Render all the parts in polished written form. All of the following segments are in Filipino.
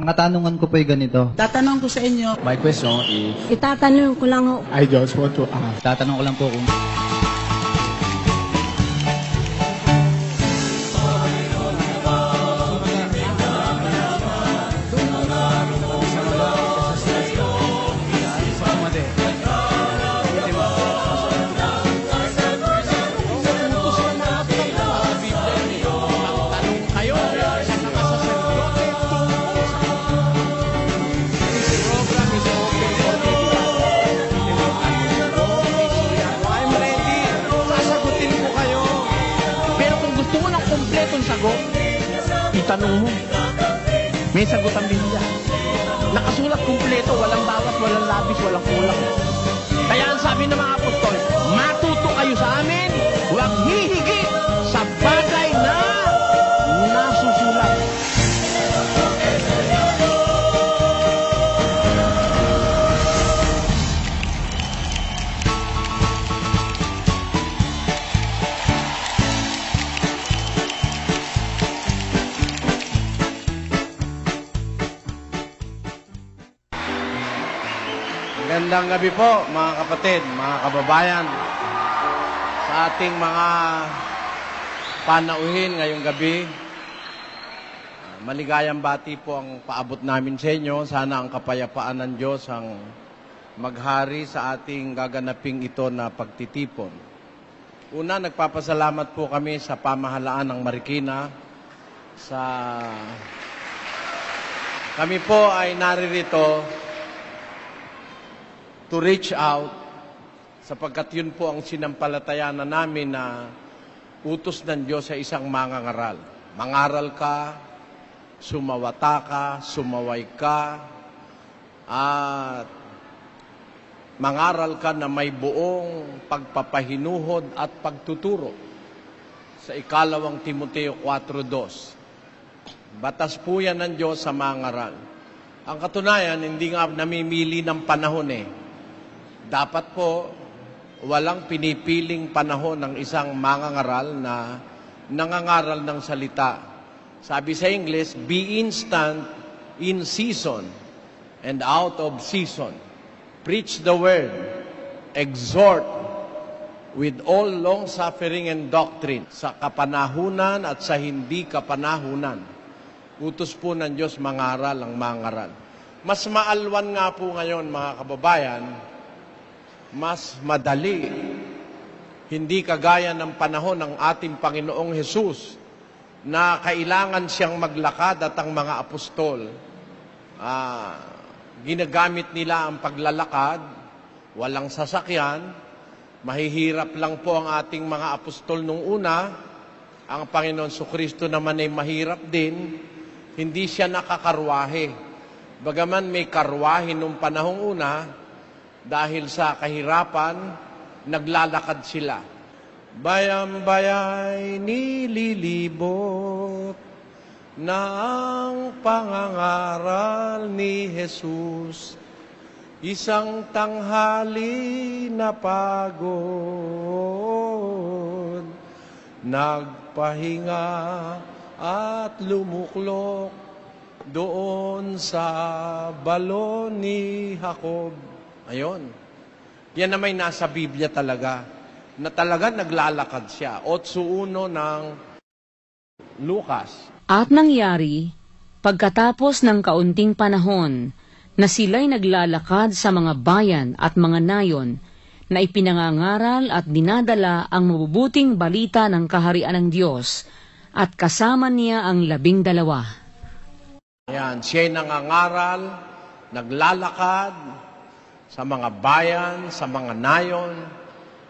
Ang katanungan ko po ay ganito. Tatanong ko sa inyo. My question is, Itatanong ko lang ho. I just want to ask, Tatanong ko lang po kung itanong mo. May sagot ang Biblia. Nakasulat kumpleto, walang bawas, walang labis, walang kulang. Kaya ang sabi ng mga apostol, matuto kayo sa amin, huwag hihigit sa bagay na nasusulat. Magandang gabi po, mga kapatid, mga kababayan. Sa ating mga panauhin ngayong gabi, maligayang bati po ang paabot namin sa inyo. Sana ang kapayapaan ng Diyos ang maghari sa ating gaganaping ito na pagtitipon. Una, nagpapasalamat po kami sa pamahalaan ng Marikina. Kami po ay naririto to reach out, sapagkat yun po ang sinampalatayanan namin na utos ng Diyos sa isang mangangaral. Mangaral ka, sumawata ka, sumaway ka, at mangaral ka na may buong pagpapahinuhod at pagtuturo. Sa 2 Timoteo 4:2. Batas po yan ng Diyos sa mangaral. Ang katunayan, hindi nga namimili ng panahon Dapat po, walang pinipiling panahon ng isang mangangaral na nangangaral ng salita. Sabi sa English, be instant in season and out of season. Preach the word, exhort with all long-suffering and doctrine, sa kapanahunan at sa hindi kapanahunan. Utos po ng Diyos mangaral ang mangaral. Mas maalwan nga po ngayon, mga kababayan, mas madali. Hindi kagaya ng panahon ng ating Panginoong Hesus na kailangan siyang maglakad at ang mga apostol, ginagamit nila ang paglalakad, walang sasakyan, mahihirap lang po ang ating mga apostol nung una. Ang Panginoon Jesucristo naman ay mahirap din, hindi siya nakakarwahe. Bagaman may karwahe nung panahong una, dahil sa kahirapan, naglalakad sila. Bayang-bayay nililibot na ang pangangaral ni Jesus. Isang tanghali na pagod, nagpahinga at lumuklok doon sa balon ni Jacob. Ayon. Yan na may nasa Biblia talaga, na talaga naglalakad siya. 8:1 ng Lucas. At nangyari, pagkatapos ng kaunting panahon, na sila'y naglalakad sa mga bayan at mga nayon, na ipinangangaral at dinadala ang mabubuting balita ng kaharian ng Diyos, at kasama niya ang 12. Ayan, siya'y nangangaral, naglalakad sa mga bayan, sa mga nayon.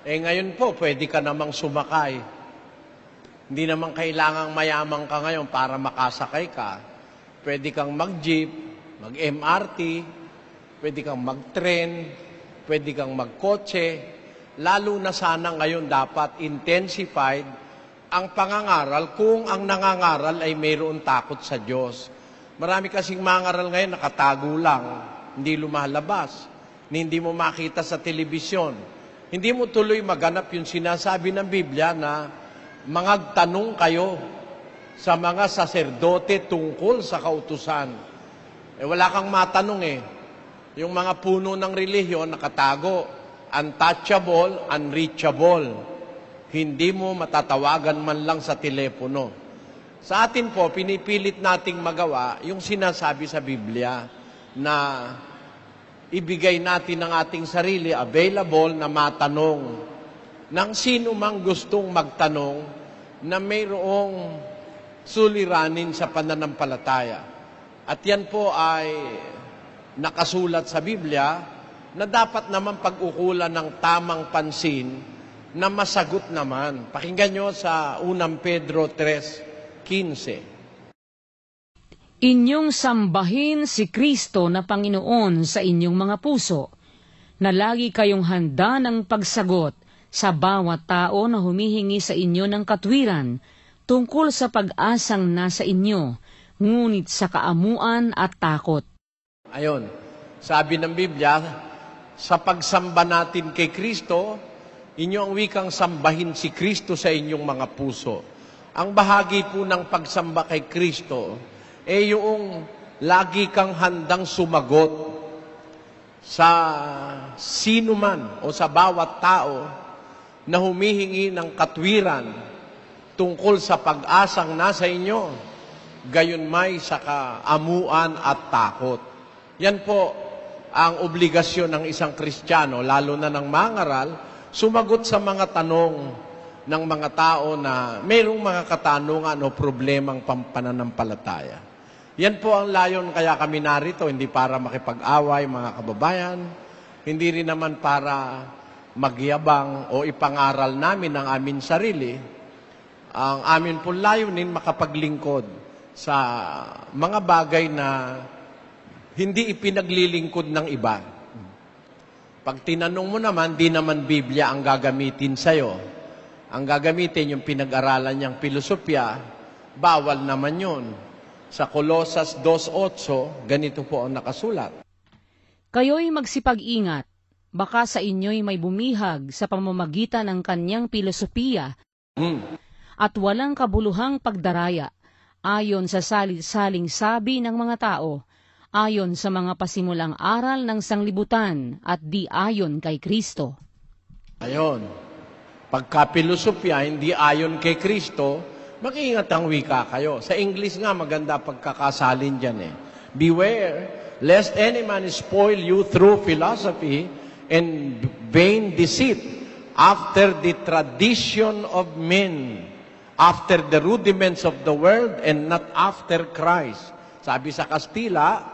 Ngayon po, pwede ka namang sumakay. Hindi naman kailangang mayaman ka ngayon para makasakay ka. Pwede kang mag-jeep, mag-MRT, pwede kang mag-tren, pwede kang mag-kotse. Lalo na sana ngayon dapat intensified ang pangangaral kung ang nangangaral ay mayroon takot sa Diyos. Marami kasing mangaral ngayon nakatago lang, hindi lumalabas. Hindi mo makita sa telebisyon. Hindi mo tuloy maganap yung sinasabi ng Biblia na mangagtanong kayo sa mga saserdote tungkol sa kautusan. Wala kang matanong eh. Yung mga puno ng relihiyon nakatago, untouchable, unreachable. Hindi mo matatawagan man lang sa telepono. Sa atin po, pinipilit nating magawa yung sinasabi sa Biblia na ibigay natin ang ating sarili available na matanong ng sino mang gustong magtanong na mayroong suliranin sa pananampalataya. At yan po ay nakasulat sa Biblia na dapat naman pag-ukulan ng tamang pansin na masagot naman. Pakinggan nyo sa 1 Pedro 3:15. Inyong sambahin si Kristo na Panginoon sa inyong mga puso, na lagi kayong handa ng pagsagot sa bawat tao na humihingi sa inyo ng katwiran tungkol sa pag-asang nasa inyo, ngunit sa kaamuan at takot. Ayon, sabi ng Biblia, sa pagsamba natin kay Kristo, inyo ang wikang sambahin si Kristo sa inyong mga puso. Ang bahagi po ng pagsamba kay Kristo, yung lagi kang handang sumagot sa sino man o sa bawat tao na humihingi ng katwiran tungkol sa pag-asang nasa inyo, gayon may sa kaamuan at takot. Yan po ang obligasyon ng isang Kristiyano, lalo na ng mangaral, sumagot sa mga tanong ng mga tao na mayroong mga katanungan o problemang pananampalataya. Yan po ang layon kaya kami narito, hindi para makipag-away mga kababayan, hindi rin naman para magyabang o ipangaral namin ang aming sarili. Ang amin po layunin makapaglingkod sa mga bagay na hindi ipinaglilingkod ng iba. Pag tinanong mo naman, di naman Biblia ang gagamitin sa'yo. Ang gagamitin yung pinag-aralan niyang filosofya, bawal naman yun. Sa Colosas 2:8, ganito po ang nakasulat. Kayo'y magsipag-ingat, baka sa inyo'y may bumihag sa pamamagitan ng kanyang filosofiya at walang kabuluhang pagdaraya, ayon sa saling sabi ng mga tao, ayon sa mga pasimulang aral ng sanglibutan at di ayon kay Kristo. Ayon, pagka-filosofya, hindi ayon kay Kristo, mag-ingat ang wika kayo. Sa English nga, maganda pagkakasalin dyan eh. Beware, lest any man spoil you through philosophy and vain deceit, after the tradition of men, after the rudiments of the world, and not after Christ. Sabi sa Kastila,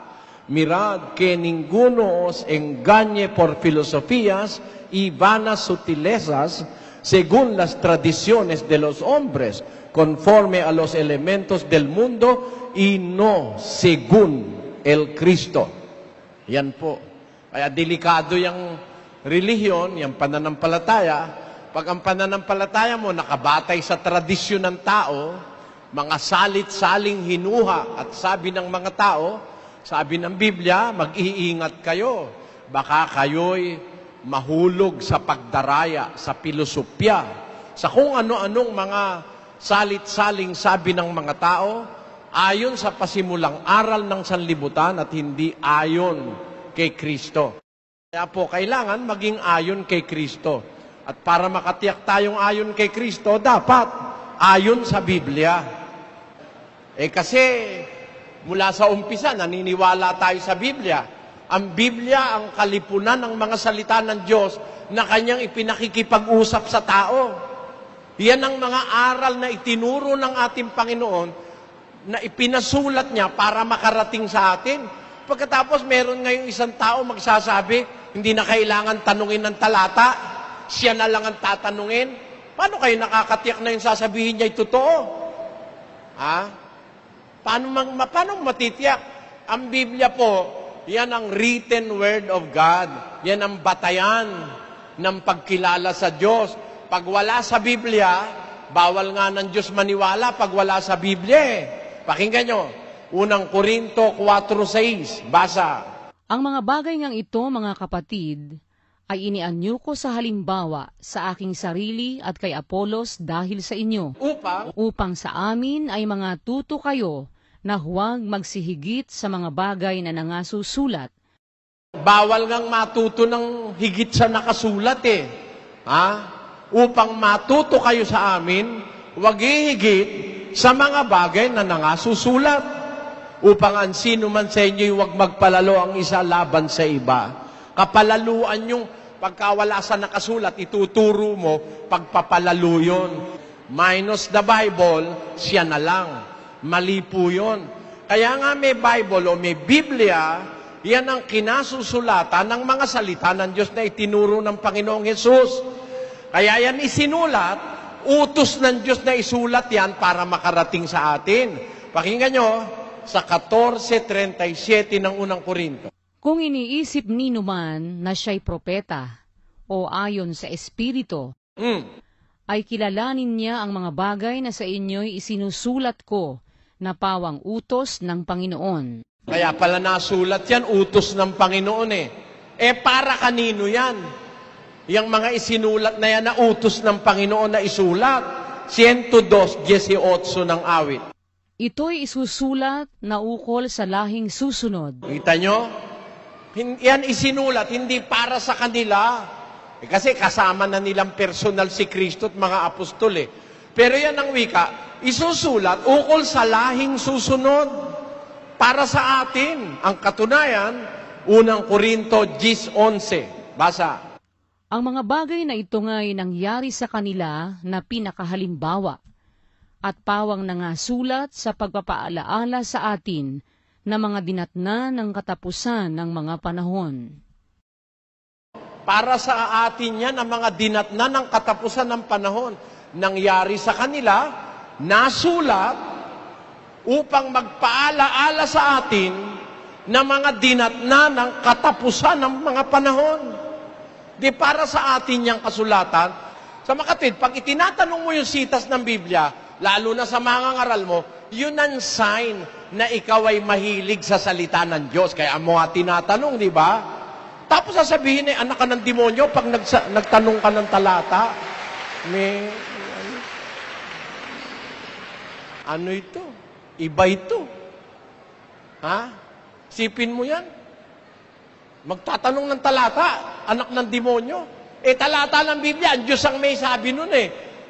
mirad que ninguno os engañe por filosofías y vanas sutilezas, según las tradiciones de los hombres, conforme a los elementos del mundo y no según el Cristo. Yan po. Kaya delikado yung relihiyon, yung pananampalataya. Pag ang pananampalataya mo nakabatay sa tradisyon ng tao, mga salit-saling hinuha at sabi ng mga tao, sabi ng Biblia, mag-iingat kayo. Baka kayo'y mahulog sa pagdaraya, sa filosofya, sa kung ano-anong mga salit-saling sabi ng mga tao, ayon sa pasimulang aral ng sanlibutan at hindi ayon kay Kristo. Kaya po, kailangan maging ayon kay Kristo. At para makatiyak tayong ayon kay Kristo, dapat ayon sa Biblia. Kasi mula sa umpisa, naniniwala tayo sa Biblia. Ang Biblia ang kalipunan ng mga salita ng Diyos na kanyang ipinakikipag-usap sa tao. Yan ang mga aral na itinuro ng ating Panginoon na ipinasulat niya para makarating sa atin. Pagkatapos meron ngayong isang tao magsasabi, hindi na kailangan tanungin ng talata, siya na lang ang tatanungin. Paano kayo nakakatiyak na yung sasabihin niya ay totoo? Paano matitiyak? Ang Biblia po, yan ang written word of God. Yan ang batayan ng pagkilala sa Diyos. Pag wala sa Biblia, bawal nga ng Diyos maniwala pag wala sa Biblia. Pakinggan nyo, 1 Corinto 4:6, basa. Ang mga bagay ngang ito, mga kapatid, ay inianyo ko sa halimbawa sa aking sarili at kay Apolos dahil sa inyo, upang sa amin ay mga tuto kayo na huwag magsihigit sa mga bagay na nangasusulat. Bawal ngang matuto ng higit sa nakasulat eh. Ha? Upang matuto kayo sa amin, huwag hihigit sa mga bagay na nangasusulat. Upang ang sino man sa inyo huwag magpalalo ang isa laban sa iba. Kapalaluan yung pagkawala sa nakasulat, ituturo mo, pagpapalalo yun. Minus the Bible, siya na lang. Mali po yun. Kaya nga may Bible o may Biblia, yan ang kinasusulatan ng mga salita ng Diyos na itinuro ng Panginoong Hesus. Kaya yan isinulat, utos ng Diyos na isulat yan para makarating sa atin. Pakinggan nyo, sa 14:37 ng unang Korinto. Kung iniisip nino man na siya'y propeta o ayon sa Espiritu, ay kilalanin niya ang mga bagay na sa inyo'y isinusulat ko na pawang utos ng Panginoon. Kaya pala nasulat yan, utos ng Panginoon eh. Para kanino yan? Yang mga isinulat na yan na utos ng Panginoon na isulat. 102:18 ng awit. Ito'y isusulat na ukol sa lahing susunod. Kita nyo? Yan isinulat, hindi para sa kanila. Kasi kasama na nilang personal si Kristo at mga apostol eh. Pero yan ang wika, isusulat ukol sa lahing susunod para sa atin. Ang katunayan, unang Korinto 10:11. Basa. Ang mga bagay na ito nga'y nangyari sa kanila na pinakahalimbawa at pawang nangasulat sa pagpapaalaala sa atin na mga dinatna ng katapusan ng mga panahon. Para sa atin yan, ang mga dinatna ng katapusan ng panahon. Nangyari sa kanila, nasulat, upang magpaalaala sa atin na mga dinatna ng katapusan ng mga panahon. Di para sa atin yung kasulatan. Sa makatwid, pag itinatanong mo yung sitas ng Biblia, lalo na sa mga ngaral mo, yun ang sign na ikaw ay mahilig sa salita ng Diyos. Kaya mo tinatanong, di ba? Tapos sasabihin anak ka ng demonyo pag nagtanong ka ng talata. Ano ito? Iba ito. Ha? Sipin mo yan. Magtatanong ng talata, anak ng demonyo. Talata ng Biblia, ang Diyos ang may sabi nun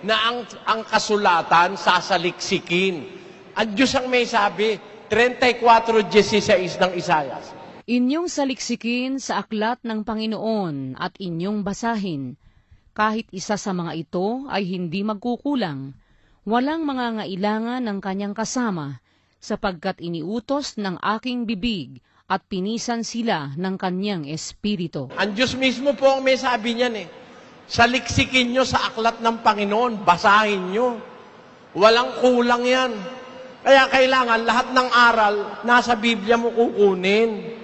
na ang kasulatan sasaliksikin. Ang Diyos ang may sabi, 34:16 ng Isaias. Inyong saliksikin sa aklat ng Panginoon at inyong basahin. Kahit isa sa mga ito ay hindi magkukulang. Walang mangangailangan ng kanyang kasama, sapagkat iniutos ng aking bibig at pinisan sila ng kanyang espiritu. Ang Diyos mismo po ang may sabi niyan Saliksikin nyo sa aklat ng Panginoon, basahin nyo. Walang kulang yan. Kaya kailangan lahat ng aral, nasa Biblia mo kukunin.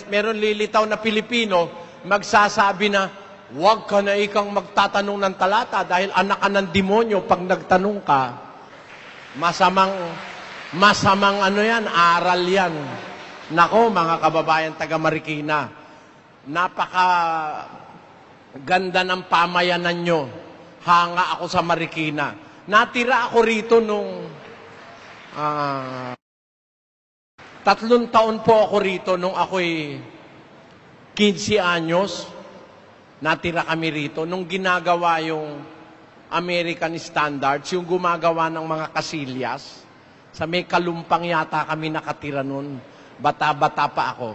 Meron lilitaw na Pilipino, magsasabi na, huwag ka na ikang magtatanong ng talata dahil anak ka ng demonyo pag nagtanong ka. Masamang aral yan. Nako, mga kababayan taga Marikina, ganda ng pamayanan nyo. Hanga ako sa Marikina. Natira ako rito nung 3 taon po ako rito nung ako'y 15 anyos. Natira kami rito. Nung ginagawa yung American Standards, yung gumagawa ng mga kasilyas, sa may Kalumpang yata kami nakatira nun. Bata-bata pa ako.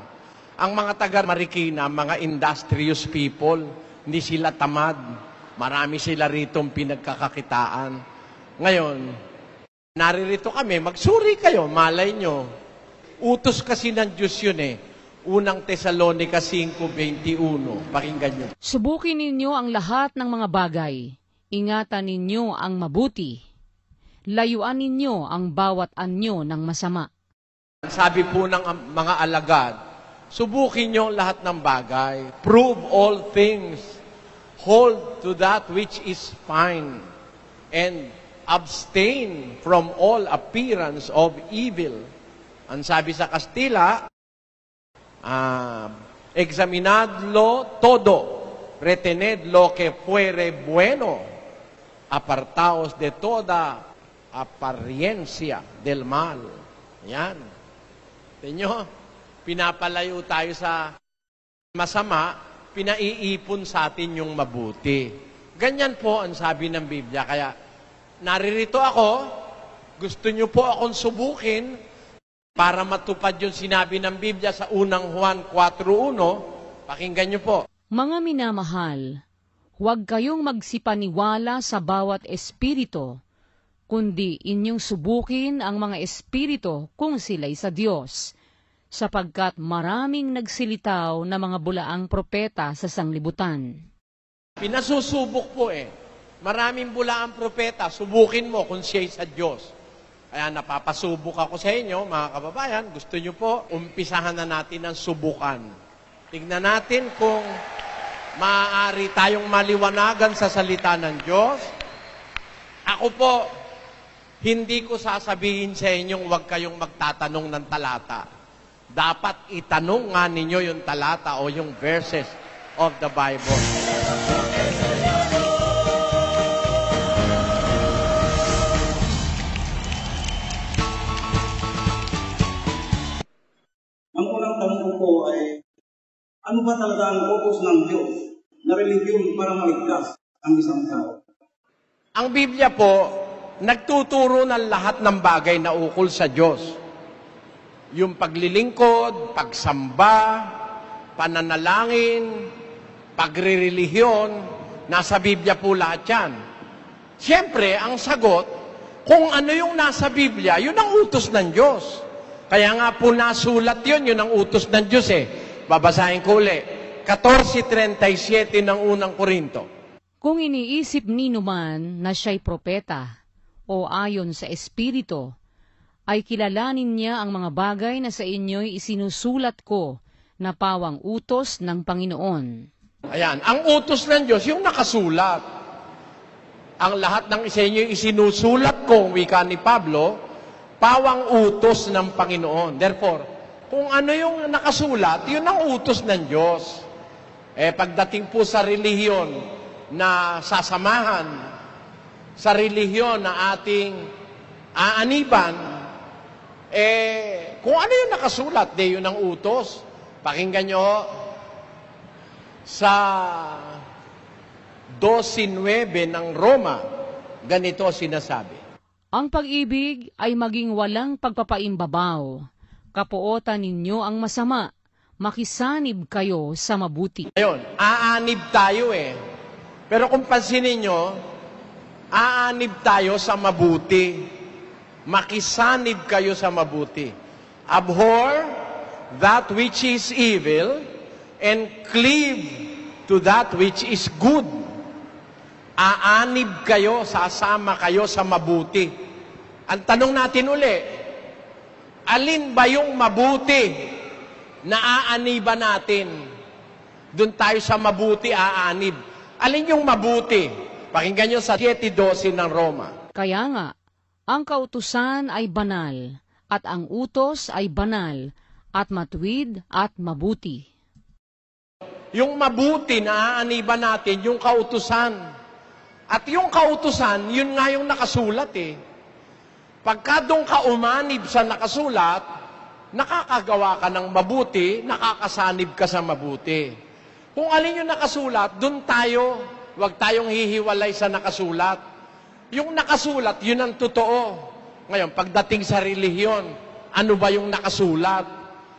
Ang mga taga Marikina, mga industrious people, hindi sila tamad. Marami sila ritong pinagkakakitaan. Ngayon, naririto kami, magsuri kayo, malay nyo. Utos kasi ng Diyos yun Unang Tesalonica 5:21. Pakinggan nyo. Subukin ninyo ang lahat ng mga bagay. Ingatan ninyo ang mabuti. Layuan ninyo ang bawat anyo ng masama. Sabi po ng mga alagad, subukin nyo ang lahat ng bagay. Prove all things. Hold to that which is fine. And abstain from all appearance of evil. Ang sabi sa Kastila, examinadlo todo, retened lo que fuere bueno, apartaos de toda apariencia del mal. Yan. Tingnan nyo, pinapalayo tayo sa masama, pinaiipon sa atin yung mabuti. Ganyan po ang sabi ng Biblia. Kaya, naririto ako, gusto nyo po akong subukin para matupad yung sinabi ng Biblia sa unang Juan 4:1. Pakinggan nyo po. Mga minamahal, huwag kayong magsipaniwala sa bawat espiritu, kundi inyong subukin ang mga espiritu kung sila'y sa Diyos, sapagkat maraming nagsilitaw na mga bulaang propeta sa sanglibutan. Pinasusubok po Maraming bulaang propeta, subukin mo kung siya'y sa Diyos. Kaya napapasubok ako sa inyo, mga kababayan, gusto nyo po, umpisahan na natin ang subukan. Tignan natin kung maaari tayong maliwanagan sa salita ng Diyos. Ako po, hindi ko sasabihin sa inyong huwag kayong magtatanong ng talata. Dapat itanong nga ninyo yung talata o yung verses of the Bible. Ang unang tanong ko po ay, ano ba talaga ang utos ng Diyos na relihiyon para maligtas ang isang tao? Ang Biblia po, nagtuturo ng lahat ng bagay na ukol sa Diyos. Yung paglilingkod, pagsamba, pananalangin, pagrirelihiyon, nasa Biblia po lahat yan. Siyempre, ang sagot, kung ano yung nasa Biblia, yun ang utos ng Diyos. Kaya nga po nasulat yun ang utos ng Diyos Babasahin ko uli. 14:37 ng unang Korinto. Kung iniisip nino man na siya'y propeta o ayon sa espiritu, ay kilalanin niya ang mga bagay na sa inyo'y isinusulat ko na pawang utos ng Panginoon. Ayan, ang utos ng Diyos, yung nakasulat. Ang lahat ng isa inyo'y isinusulat ko, wika ni Pablo, pawang utos ng Panginoon. Therefore, kung ano yung nakasulat, yun ang utos ng Diyos. Pagdating po sa relihiyon na sasamahan, sa relihiyon na ating aaniban, kung ano yung nakasulat, yun ang utos. Pakinggan nyo sa 12:9 ng Roma, ganito sinasabi. Ang pag-ibig ay maging walang pagpapaimbabaw. Kapuotan ninyo ang masama. Makisanib kayo sa mabuti. Ayun, aanib tayo Pero kung pansinin nyo, aanib tayo sa mabuti. Makisanib kayo sa mabuti. Abhor that which is evil and cleave to that which is good. Aanib kayo, sasama kayo sa mabuti. Ang tanong natin uli, alin ba yung mabuti na aaniba natin? Doon tayo sa mabuti aanib. Alin yung mabuti? Pakinggan nyo sa 7:12 ng Roma. Kaya nga, ang kautusan ay banal, at ang utos ay banal, at matuwid at mabuti. Yung mabuti na aaniba natin, yung kautusan. At yung kautusan, yun nga yung nakasulat Pagka doon ka umanib sa nakasulat, nakakagawa ka ng mabuti, nakakasanib ka sa mabuti. Kung alin yung nakasulat, doon tayo, huwag tayong hihiwalay sa nakasulat. Yung nakasulat, yun ang totoo. Ngayon, pagdating sa relihiyon, ano ba yung nakasulat?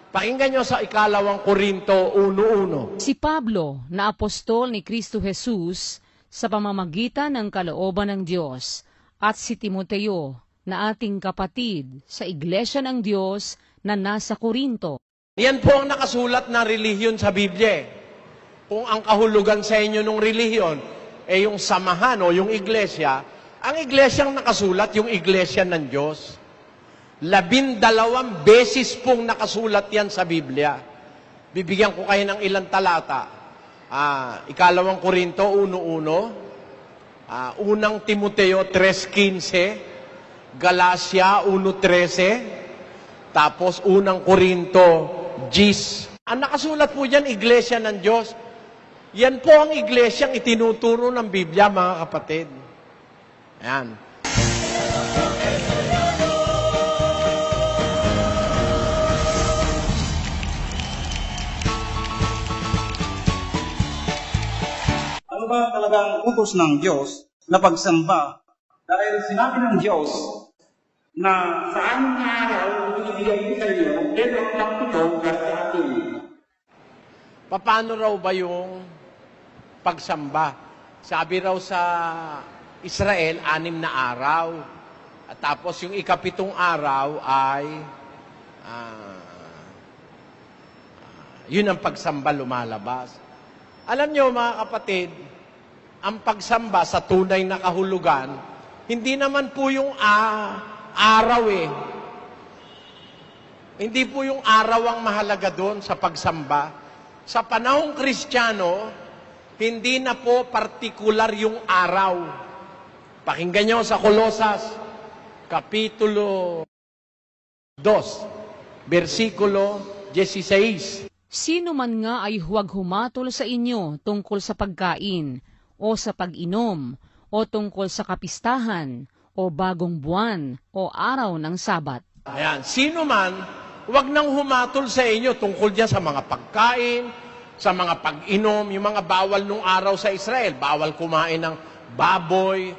Pakinggan nyo sa 2 Korinto 1:1. Si Pablo, na apostol ni Kristo Jesus, sa pamamagitan ng kalooban ng Diyos, at si Timoteo, na ating kapatid sa Iglesia ng Diyos na nasa Korinto. Yan po ang nakasulat na relihiyon sa Biblia. Kung ang kahulugan sa inyo ng relihiyon yung samahan o yung iglesia, ang iglesyang nakasulat, yung iglesia ng Diyos. 12 beses pong nakasulat yan sa Biblia. Bibigyan ko kayo ng ilang talata. 2 Korinto 1:1, 1 Timoteo 3:15, Galacia 1:13, tapos 1 Korinto 10. Ang nakasulat po dyan, iglesia ng Diyos. Yan po ang iglesyang itinuturo ng Biblia, mga kapatid. Ayan. Ano ba talagang utos ng Diyos na pagsamba? Dahil sinabi ng Diyos na sa anong araw binibigay ko sa iyo ang dedo ng tutaw sa atin. Paano raw ba yung pagsamba? Sabi raw sa Israel, 6 na araw. At tapos yung ika-7 araw ay yun ang pagsamba lumalabas. Alam nyo mga kapatid, ang pagsamba sa tunay na kahulugan, hindi naman po yung araw eh. Hindi po yung araw ang mahalaga doon sa pagsamba. Sa panahong Kristiyano, hindi na po partikular yung araw. Pakinggan nyo sa Kolosas, Kapitulo 2, versikulo 16. Sino man nga ay huwag humatol sa inyo tungkol sa pagkain, o sa pag-inom, o tungkol sa kapistahan, o bagong buwan, o araw ng Sabat. Ayan, sino man, huwag nang humatol sa inyo tungkol dyan sa mga pagkain, sa mga pag-inom, yung mga bawal nung araw sa Israel. Bawal kumain ng baboy,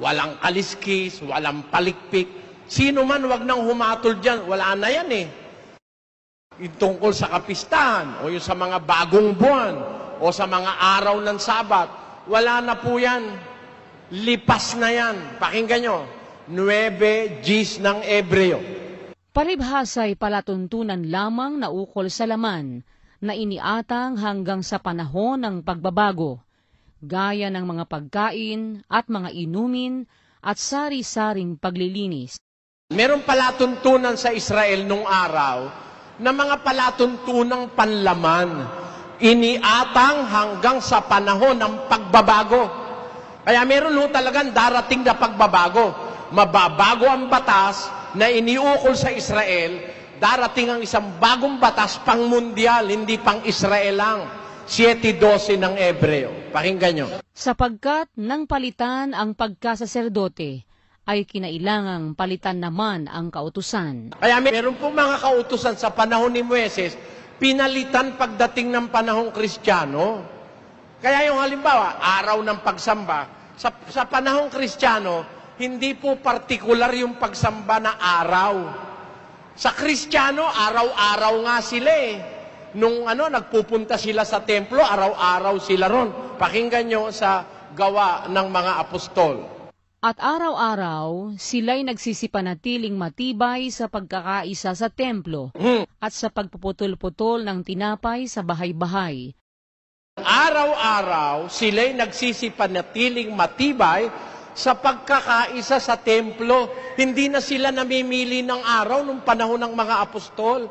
walang kaliskis, walang palikpik. Sino man, huwag nang humatol dyan. Wala na yan eh. Yung tungkol sa kapistahan, o yung sa mga bagong buwan, o sa mga araw ng Sabat, wala na po yan. Lipas na yan. Pakinggan nyo, 9 Gs ng Ebreo. Palibhasa'y palatuntunan lamang na ukol sa laman, na iniatang hanggang sa panahon ng pagbabago, gaya ng mga pagkain at mga inumin at sari-saring paglilinis. Merong palatuntunan sa Israel nung araw na mga palatuntunang panlaman, iniatang hanggang sa panahon ng pagbabago. Kaya meron ho talagang darating na pagbabago. Mababago ang batas na iniukol sa Israel, darating ang isang bagong batas pang mundial, hindi pang Israel lang. 7:12 ng Ebreo. Pakinggan nyo. Sapagkat nang palitan ang pagkasaserdote, ay kinailangang palitan naman ang kautusan. Kaya meron po mga kautusan sa panahon ni Moises, pinalitan pagdating ng panahong Kristiyano. Kaya yung halimbawa, araw ng pagsamba, sa panahong Kristiyano, hindi po partikular yung pagsamba na araw. Sa Kristiyano, araw-araw nga sila eh. Nung nagpupunta sila sa templo, araw-araw sila ron. Pakinggan nyo sa Gawa ng mga Apostol. At araw-araw, sila'y nagsisipanatiling matibay sa pagkakaisa sa templo at sa pagpuputol-putol ng tinapay sa bahay-bahay. Araw-araw, sila'y nagsisipanatiling matibay sa pagkakaisa sa templo. Hindi na sila namimili ng araw nung panahon ng mga apostol.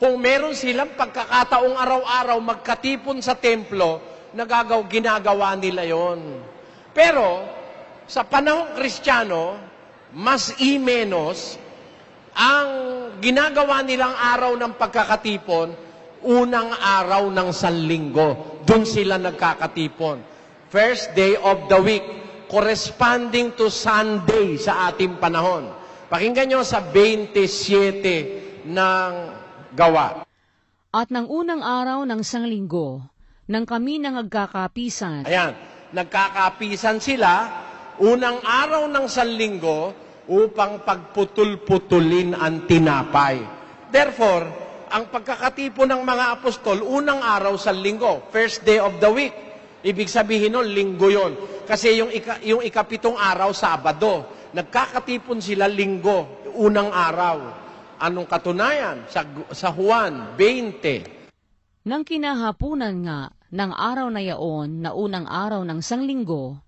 Kung meron silang pagkakataong araw-araw magkatipon sa templo, ginagawa nila yon. Pero, sa panahong Kristiyano, mas menos, ang ginagawa nilang araw ng pagkakatipon, unang araw ng Sanlinggo. Doon sila nagkakatipon. First day of the week, corresponding to Sunday sa ating panahon. Pakinggan nyo sa 27 ng Gawa. At ng unang araw ng Sanlinggo, nang kami nagkakapisan. Ayan, nagkakapisan sila, unang araw ng Sanlinggo, upang pagputol-putulin ang tinapay. Therefore, ang pagkakatipon ng mga apostol, unang araw sa linggo, first day of the week. Ibig sabihin nun, linggo yon. Kasi yung ika-7 araw, Sabado. Nagkakatipon sila linggo, unang araw. Anong katunayan? Sa Juan 20. Nang kinahapunan nga ng araw na yaon na unang araw ng Sanlinggo,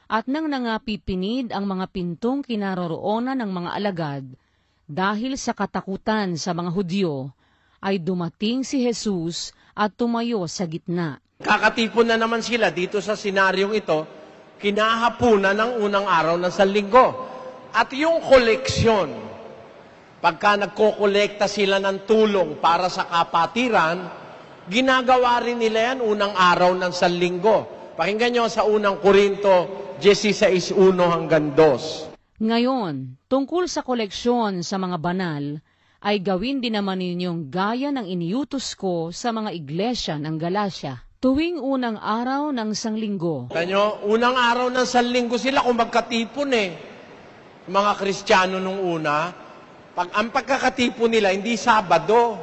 at nang nangapipinid ang mga pintong kinaroroonan ng mga alagad, dahil sa katakutan sa mga Hudyo, ay dumating si Jesus at tumayo sa gitna. Kakatipon na naman sila dito sa senaryong ito, kinahapunan ng unang araw ng Sanlinggo. At yung koleksyon, pagka nagkokolekta sila ng tulong para sa kapatiran, ginagawa rin nila yan unang araw ng Sanlinggo. Pakinggan nyo sa unang Korinto 16:1 hanggang 2. Ngayon, tungkol sa koleksyon sa mga banal, ay gawin din naman ninyong gaya ng iniutos ko sa mga iglesia ng Galacia. Tuwing unang araw ng sanglinggo. Kanyo, unang araw ng sanlinggo sila kung magkatipon Mga Kristiyano nung una, ang pagkakatipon nila, hindi Sabado.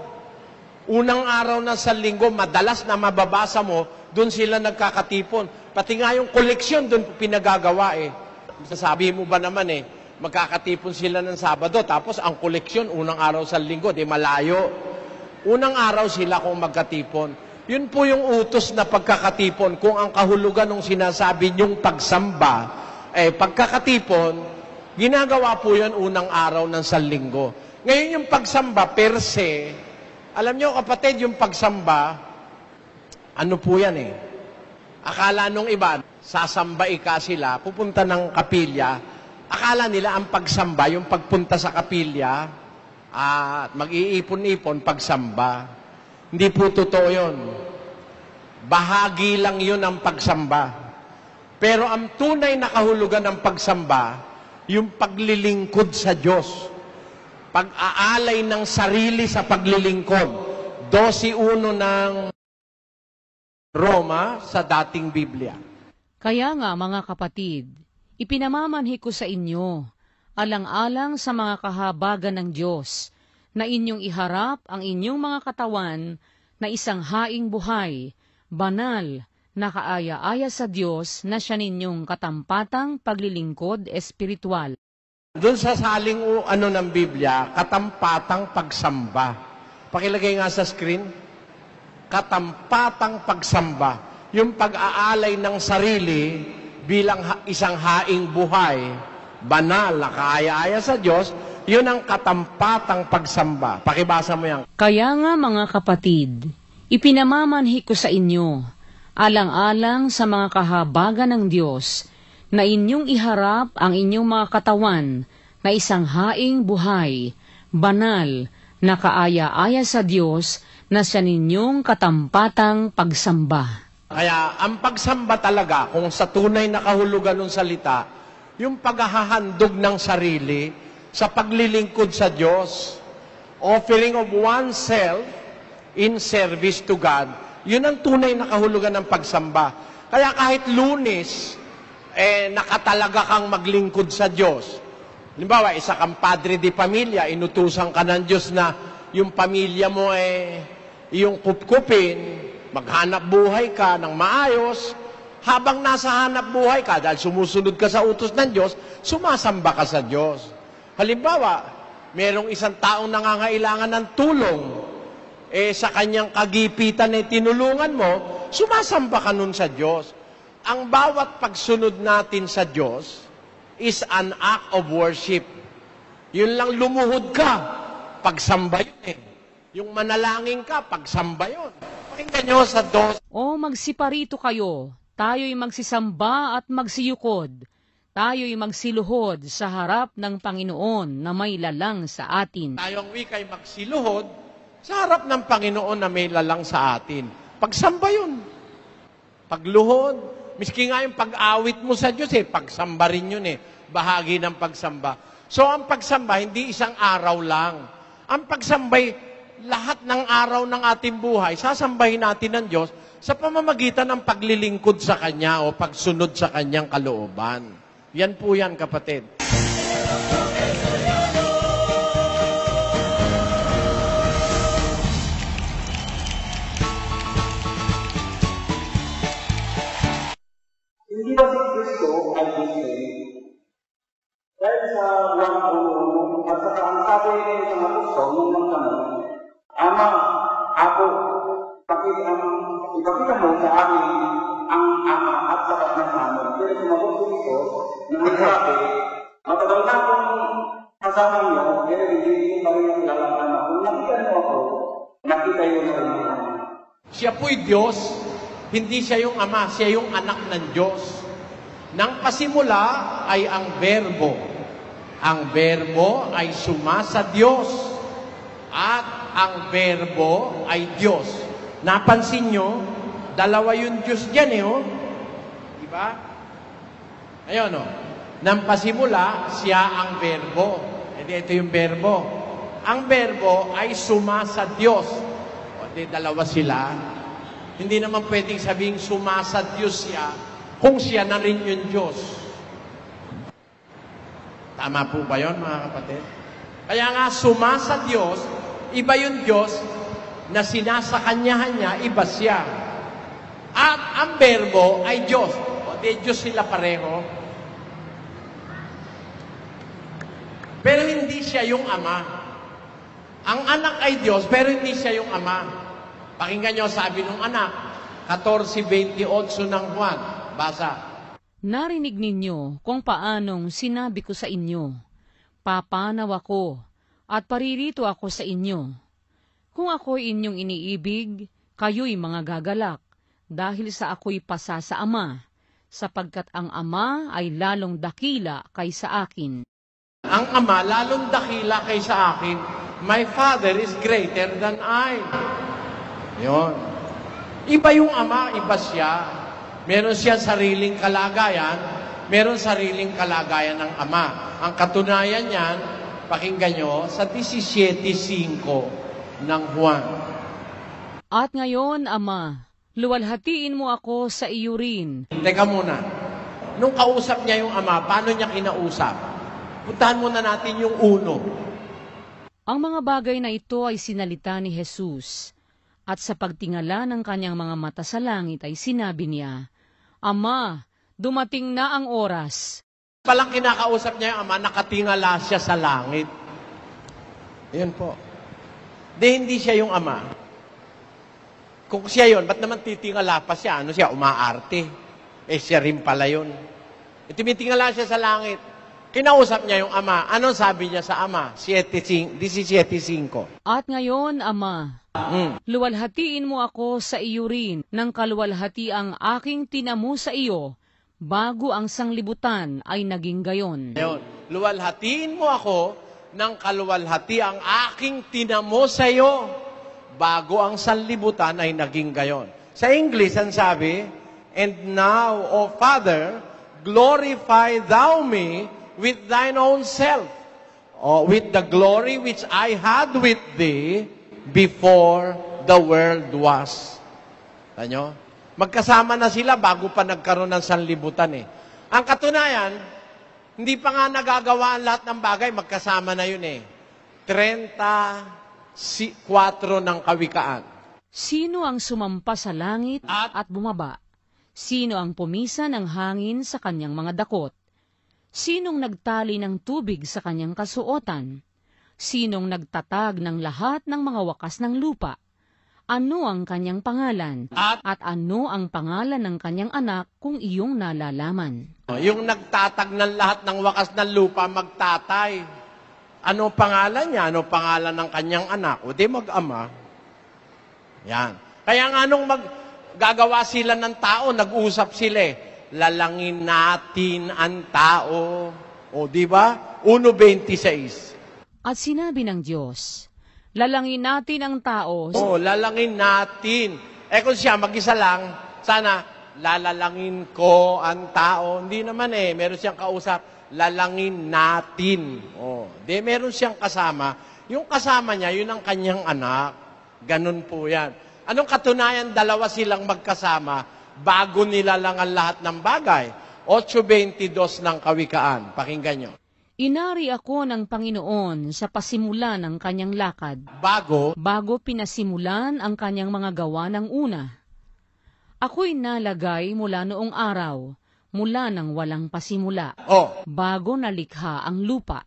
Unang araw ng sanlinggo, madalas na mababasa mo, doon sila nagkakatipon. Pati nga yung koleksyon doon pinagagawa Sasabihin mo ba naman magkakatipon sila ng Sabado, tapos ang koleksyon, unang araw sa linggo, malayo. Unang araw sila kung magkatipon. Yun po yung utos na pagkakatipon. Kung ang kahulugan ng sinasabi niyong pagsamba, pagkakatipon, ginagawa po yun unang araw ng sanlinggo. Ngayon yung pagsamba per se, alam niyo kapatid, yung pagsamba, ano po yan Akala nung iba, sasamba ika sila, pupunta ng kapilya, akala nila ang pagsamba, yung pagpunta sa kapilya, at mag-iipon-ipon, pagsamba. Hindi po totoo yun. Bahagi lang yun ang pagsamba. Pero ang tunay na kahulugan ng pagsamba, yung paglilingkod sa Diyos. Pag-aalay ng sarili sa paglilingkod. 12:1 ng Roma sa dating Biblia. Kaya nga mga kapatid, ipinamamanhi ko sa inyo, alang-alang sa mga kahabagan ng Diyos, na inyong iharap ang inyong mga katawan na isang haing buhay, banal, nakaaya-aya sa Diyos na siya ninyong katampatang paglilingkod espiritual. Doon sa saling ng Biblia, katampatang pagsamba. Pakilagay nga sa screen. Katampatang pagsamba. Yung pag-aalay ng sarili bilang isang haing buhay, banal, nakaaya-aya sa Diyos, yun ang katampatang pagsamba. Pakibasa mo yan. Kaya nga mga kapatid, ipinamamanhi ko sa inyo, alang-alang sa mga kahabagan ng Diyos, na inyong iharap ang inyong mga katawan na isang haing buhay, banal, nakaaya-aya sa Diyos, na siya ninyong katampatang pagsamba. Kaya ang pagsamba talaga, kung sa tunay na kahulugan ng salita, yung paghahandog ng sarili sa paglilingkod sa Diyos, offering of oneself in service to God, yun ang tunay na kahulugan ng pagsamba. Kaya kahit Lunes, nakatalaga kang maglingkod sa Diyos. Halimbawa, isa kang padre di pamilya, inutusan ka ng Diyos na yung pamilya mo iyong kupkupin, maghanap buhay ka ng maayos, habang nasa hanap buhay ka, dahil sumusunod ka sa utos ng Diyos, sumasamba ka sa Diyos. Halimbawa, merong isang taong nangangailangan ng tulong, sa kanyang kagipitan tinulungan mo, sumasamba ka nun sa Diyos. Ang bawat pagsunod natin sa Diyos is an act of worship. Yun lang lumuhod ka, pagsamba yun Yung manalangin ka, pagsamba yun. Pakinggan nyo sa 2. O magsiparito kayo, tayo'y magsisamba at magsiyukod. Tayo'y magsiluhod sa harap ng Panginoon na may lalang sa atin. Tayong wika'y magsiluhod sa harap ng Panginoon na may lalang sa atin. Pagsamba yun. Pagluhod, miski nga yung pag-awit mo sa Diyos pagsamba rin yun bahagi ng pagsamba. So ang pagsamba, hindi isang araw lang. Ang pagsambay, lahat ng araw ng ating buhay, sasambahin natin ng Diyos sa pamamagitan ng paglilingkod sa Kanya o pagsunod sa Kanyang kalooban. Yan po yan, kapatid. Hindi ba si Kristo ay Christian? Dahil sa 1:1 at saka ang sabi sa mga apostol nung magtanong, Ama, ako, ipakita mo sa amin ang Ama at saka ng namin. Pero sumagot ko ito, nang sabi, matagal na akong kasama niyo, pero hindi ko pa rin lalangkan ako. Kung nakita niyo ako, nakita yun sa mga. Siya po'y Diyos, hindi siya yung Ama, siya yung anak ng Diyos. Nang pasimula ay ang Verbo. Ang Verbo ay sumasa Diyos. At ang Verbo ay Diyos. Napansin nyo, dalawa yung Diyos dyan Diba? Ayun Nang pasimula, siya ang berbo. Ito yung berbo. Ang berbo ay suma sa Diyos. O, dalawa sila. Hindi naman pwedeng sabing suma sa Diyos siya kung siya na rin yung Diyos. Tama po ba yun, mga kapatid? Kaya nga, suma sa Diyos, iba yung Diyos na sinasakanyahan niya, iba siya. At ang berbo ay Diyos. O, Diyos sila pareho. Pero hindi siya yung Ama. Ang anak ay Diyos, pero hindi siya yung Ama. Pakinggan niyo, sabi ng anak, 14:28 ng Juan. Basa. Narinig ninyo kung paanong sinabi ko sa inyo, papanaw ako at paririto ako sa inyo. Kung ako'y inyong iniibig, kayo'y mga gagalak, dahil sa ako'y pasa sa Ama, sapagkat ang Ama ay lalong dakila kaysa akin. Ang Ama lalong dakila kaysa akin. My Father is greater than I. Yun. Iba yung Ama, iba siya. Meron siya sariling kalagayan, meron sariling kalagayan ng Ama. Ang katunayan niyan, pakinggan nyo, sa 17:5 ng Juan. At ngayon, Ama, luwalhatiin mo ako sa iyo rin. Teka muna. Nung kausap niya yung Ama, paano niya kinausap? Puntahan muna natin yung uno. Ang mga bagay na ito ay sinalita ni Jesus, at sa pagtingala ng kanyang mga mata sa langit ay sinabi niya, Ama, dumating na ang oras. Palang kinakausap niya yung Ama, nakatingala siya sa langit. Ayan po. Hindi siya yung Ama. Kung siya yun, ba't naman titingala pa siya? Ano siya, umaarte? Siya rin pala yun. Tumitingala siya sa langit. Kinausap niya yung Ama. Anong sabi niya sa Ama? 17:5. At ngayon, Ama, luwalhatiin mo ako sa iyo rin ng kaluwalhati ang aking tinamo sa iyo, bago ang sanglibutan ay naging gayon. Ngayon, luwalhatiin mo ako ng kaluwalhati ang aking tinamo sa iyo, bago ang sanlibutan ay naging gayon. Sa English, ang sabi, And now, O Father, glorify thou me with thine own self, or with the glory which I had with thee before the world was. Tanyo? Magkasama na sila bago pa nagkaroon ng sanlibutan eh. Ang katunayan, hindi pa nga nagagawa ang lahat ng bagay, magkasama na yun eh. 34 ng Kawikaan. Sino ang sumampa sa langit at bumaba? Sino ang pumisa ng hangin sa kanyang mga dakot? Sinong nagtali ng tubig sa kanyang kasuotan? Sinong nagtatag ng lahat ng mga wakas ng lupa? Ano ang kanyang pangalan? At ano ang pangalan ng kanyang anak kung iyong nalalaman? Yung nagtatag ng lahat ng wakas ng lupa, magtatay. Ano pangalan niya? Ano pangalan ng kanyang anak? O di mag-ama. Yan. Kaya nga nung gagawa sila ng tao, nag-usap sila eh. Lalangin natin ang tao. O, di ba? 1:26. At sinabi ng Diyos, lalangin natin ang tao. O, lalangin natin. Kung siya mag-isa lang, sana lalalangin ko ang tao. Hindi naman eh. Meron siyang kausap, lalangin natin. O, meron siyang kasama. Yung kasama niya, yun ang kanyang anak. Ganun po yan. Anong katunayan? Dalawa silang magkasama bago nila lang ang lahat ng bagay. 8:22 ng Kawikaan. Pakinggan nyo. Inari ako ng Panginoon sa pasimula ng kanyang lakad, bago pinasimulan ang kanyang mga gawa ng una. Ako'y nalagay mula noong araw, mula nang walang pasimula, bago nalikha ang lupa.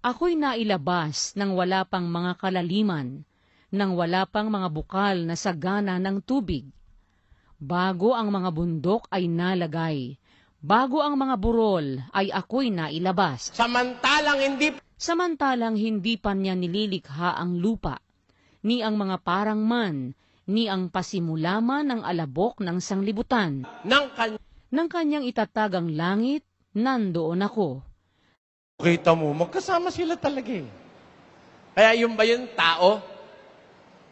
Ako'y nailabas nang wala pang mga kalaliman, nang wala pang mga bukal na sagana ng tubig. Bago ang mga bundok ay nalagay, bago ang mga burol ay ako'y nailabas. Samantalang hindi pa niya nililikha ang lupa, ni ang mga parang man, ni ang pasimulaman ng alabok ng sanglibutan. Nang kanyang itatag ang langit, nandoon ako. Kita mo, magkasama sila talaga eh. Kaya yung ba yung tao?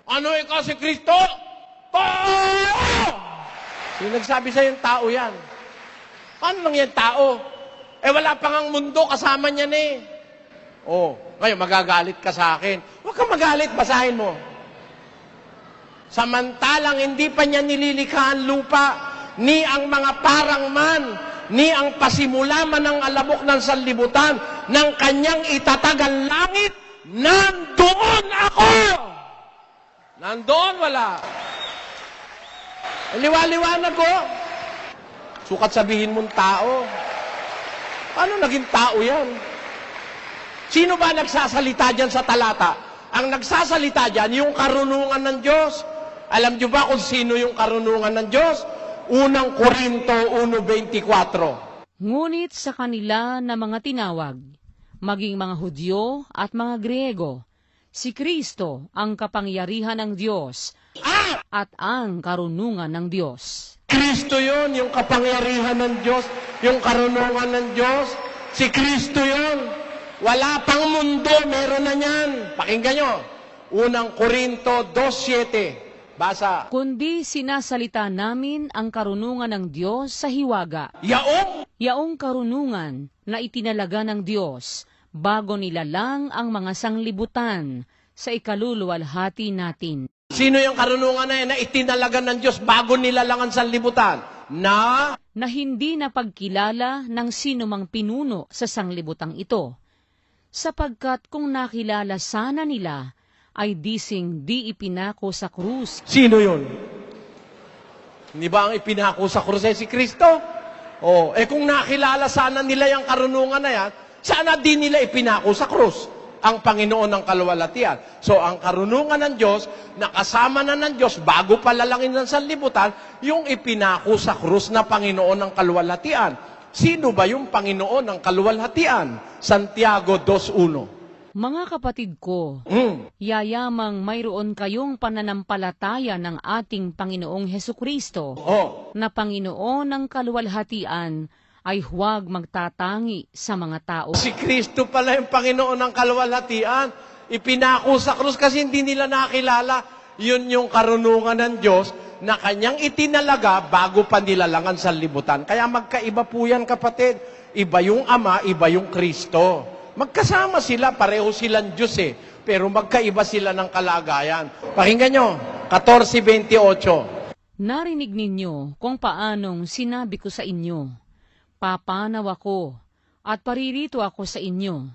Ano ikaw si Kristo? Tao! Yung nagsabi sa yung tao yan. Ano lang yan tao? Wala pa ngang mundo, kasama niya na eh. Ngayon magagalit ka sa akin. Huwag kang magalit, basahin mo. Samantalang hindi pa niya nililikha ang lupa, ni ang mga parang man, ni ang pasimula man ng alabok ng sanlibutan, ng kanyang itatag ang langit, nandoon ako! Nandoon, wala. Liwa-liwanag ko. Sukat sabihin mong tao. Paano naging tao yan? Sino ba nagsasalita dyan sa talata? Ang nagsasalita dyan, yung karunungan ng Diyos. Alam niyo ba kung sino yung karunungan ng Diyos? Unang Korinto 1:24. Ngunit sa kanila na mga tinawag, maging mga Hudyo at mga Griego, si Kristo ang kapangyarihan ng Diyos at ang karunungan ng Diyos. Kristo yun, yung kapangyarihan ng Diyos, yung karunungan ng Diyos. Si Kristo yun. Wala pang mundo, meron na yan. Pakinggan nyo. Unang Korinto 2:7. Basa. Kundi sinasalita namin ang karunungan ng Diyos sa hiwaga. Yaong karunungan na itinalaga ng Diyos bago nilalang ang mga sanglibutan sa ikaluluwalhati natin. Sino yung karunungan na yan na itinalaga ng Diyos bago nilalang ang sanlibutan? Na hindi napagkilala ng sino mang pinuno sa sanglibutang ito, sapagkat kung nakilala sana nila, ay dising di ipinako sa krus. Sino yun? Hindi ba ang ipinako sa krus ay si Kristo? Kung nakilala sana nila yung karunungan na yan, sana di nila ipinako sa krus ang Panginoon ng kaluwalhatian. So, ang karunungan ng Diyos, nakasama na ng Diyos, bago palalangin ng sanlibutan, yung ipinako sa krus na Panginoon ng kaluwalhatian. Sino ba yung Panginoon ng kaluwalhatian? Santiago 2:1. Mga kapatid ko, yayamang mayroon kayong pananampalataya ng ating Panginoong Hesukristo, na Panginoon ng kaluwalhatian, ay huwag magtatangi sa mga tao. Si Kristo pala yung Panginoon ng kaluwalhatian. Ipinako sa krus kasi hindi nila nakilala. Yun yung karunungan ng Diyos na kanyang itinalaga bago pa nilalangan sa libutan. Kaya magkaiba po yan, kapatid. Iba yung Ama, iba yung Kristo. Magkasama sila, pareho silang Diyos pero magkaiba sila ng kalagayan. Pakinggan nyo, 14:28. Narinig ninyo kung paanong sinabi ko sa inyo, papanaw ako at paririto ako sa inyo.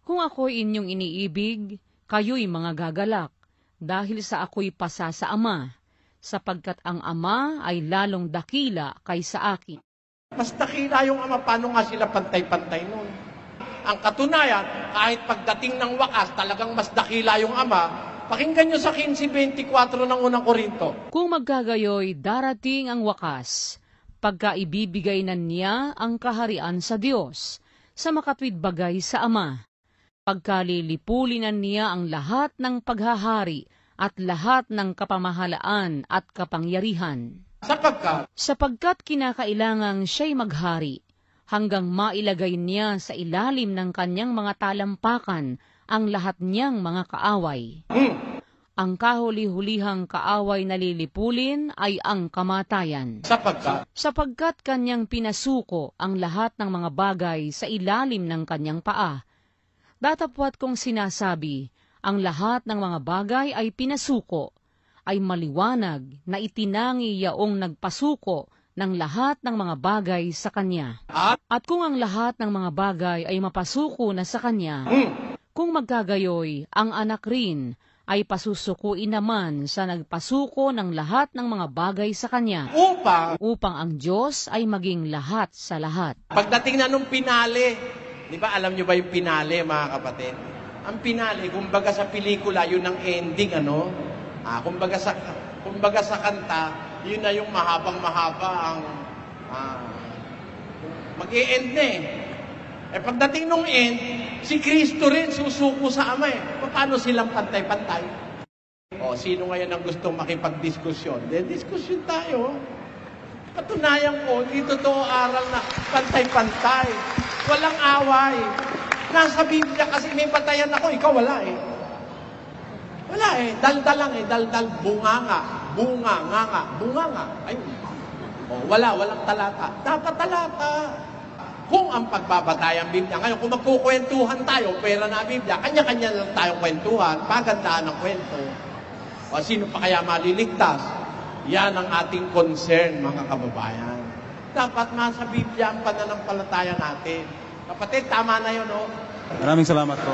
Kung ako'y inyong iniibig, kayo'y mga gagalak, dahil sa ako'y pasa sa Ama, sapagkat ang Ama ay lalong dakila kaysa akin. Mas dakila yung Ama, paano nga sila pantay-pantay nun? Ang katunayan, kahit pagdating ng wakas, talagang mas dakila yung Ama. Pakinggan nyo sa 15:24 ng unang Korinto. Kung magkagayoy, darating ang wakas, pagka ibibigay na niya ang kaharian sa Diyos, sa makatwid bagay sa Ama. Pagkalilipulinan niya ang lahat ng paghahari at lahat ng kapamahalaan at kapangyarihan. Sapagkat kinakailangang siya'y maghari, hanggang mailagay niya sa ilalim ng kanyang mga talampakan ang lahat niyang mga kaaway. Ang kahuli-hulihang kaaway na lilipulin ay ang kamatayan. Sapagkat kanyang pinasuko ang lahat ng mga bagay sa ilalim ng kanyang paa. Datapwat kong sinasabi, ang lahat ng mga bagay ay pinasuko, ay maliwanag na itinangi yaong nagpasuko ng lahat ng mga bagay sa kanya. At kung ang lahat ng mga bagay ay mapasuko na sa kanya, kung magkagayoy, ang anak rin ay pasusukuin naman sa nagpasuko ng lahat ng mga bagay sa kanya, upang ang Diyos ay maging lahat sa lahat. Pagdating na nung pinali, di ba alam nyo ba yung pinali, mga kapatid? Ang pinali, kumbaga sa pelikula, yun ang ending, ano? Kumbaga sa kanta, yun na yung mahabang-mahaba ang mag-e-end na pagdating nung end, si Kristo rin susuko sa Ama Paano silang pantay-pantay? Sino ngayon ang gustong makipag-diskusyon? Diskusyon tayo. Patunayan ko, hindi totoo aral na pantay-pantay. Walang away. Nasa Biblia kasi may batayan ako, ikaw wala Wala daldal lang daldal, bunganga, bunganga. Ayun. Walang talata. Dapat talata. kung ang pagbabantay ang Biblia. Ngayon, kung magkukwentuhan tayo, pera na Biblia, kanya-kanya lang tayong kwentuhan, pagandaan ng kwento. O sino pa kaya maliligtas? Yan ang ating concern, mga kababayan. Dapat nasa Biblia ang pananampalataya natin. Kapatid, tama na yun, no? Maraming salamat po.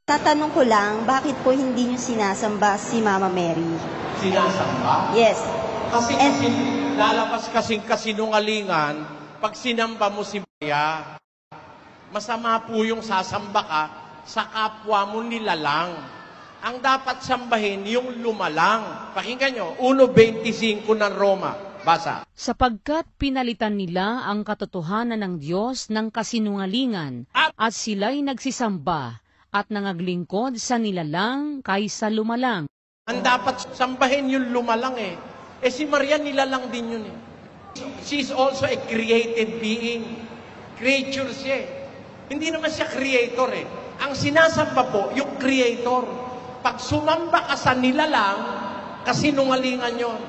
Tatanong ko lang, bakit po hindi niyo sinasamba si Mama Mary? Sinasamba? Yes. Kasi lalabas kasing kasinungalingan pag sinamba mo si Maria. Masama po yung sasamba ka sa kapwa mo nilalang. Ang dapat sambahin yung lumalang. Pakinggan nyo, 1.25 ng Roma. Basa. Sapagkat pinalitan nila ang katotohanan ng Diyos ng kasinungalingan at sila'y nagsisamba at nangaglingkod sa nilalang kaysa lumalang. Ang dapat sambahin yung lumalang eh. Eh si Maria nilalang din yun eh. She's also a created being. Creature siya eh. Hindi naman siya creator eh. Ang sinasamba po, yung creator. Pag sumamba ka sa nilalang, kasinungalingan yun.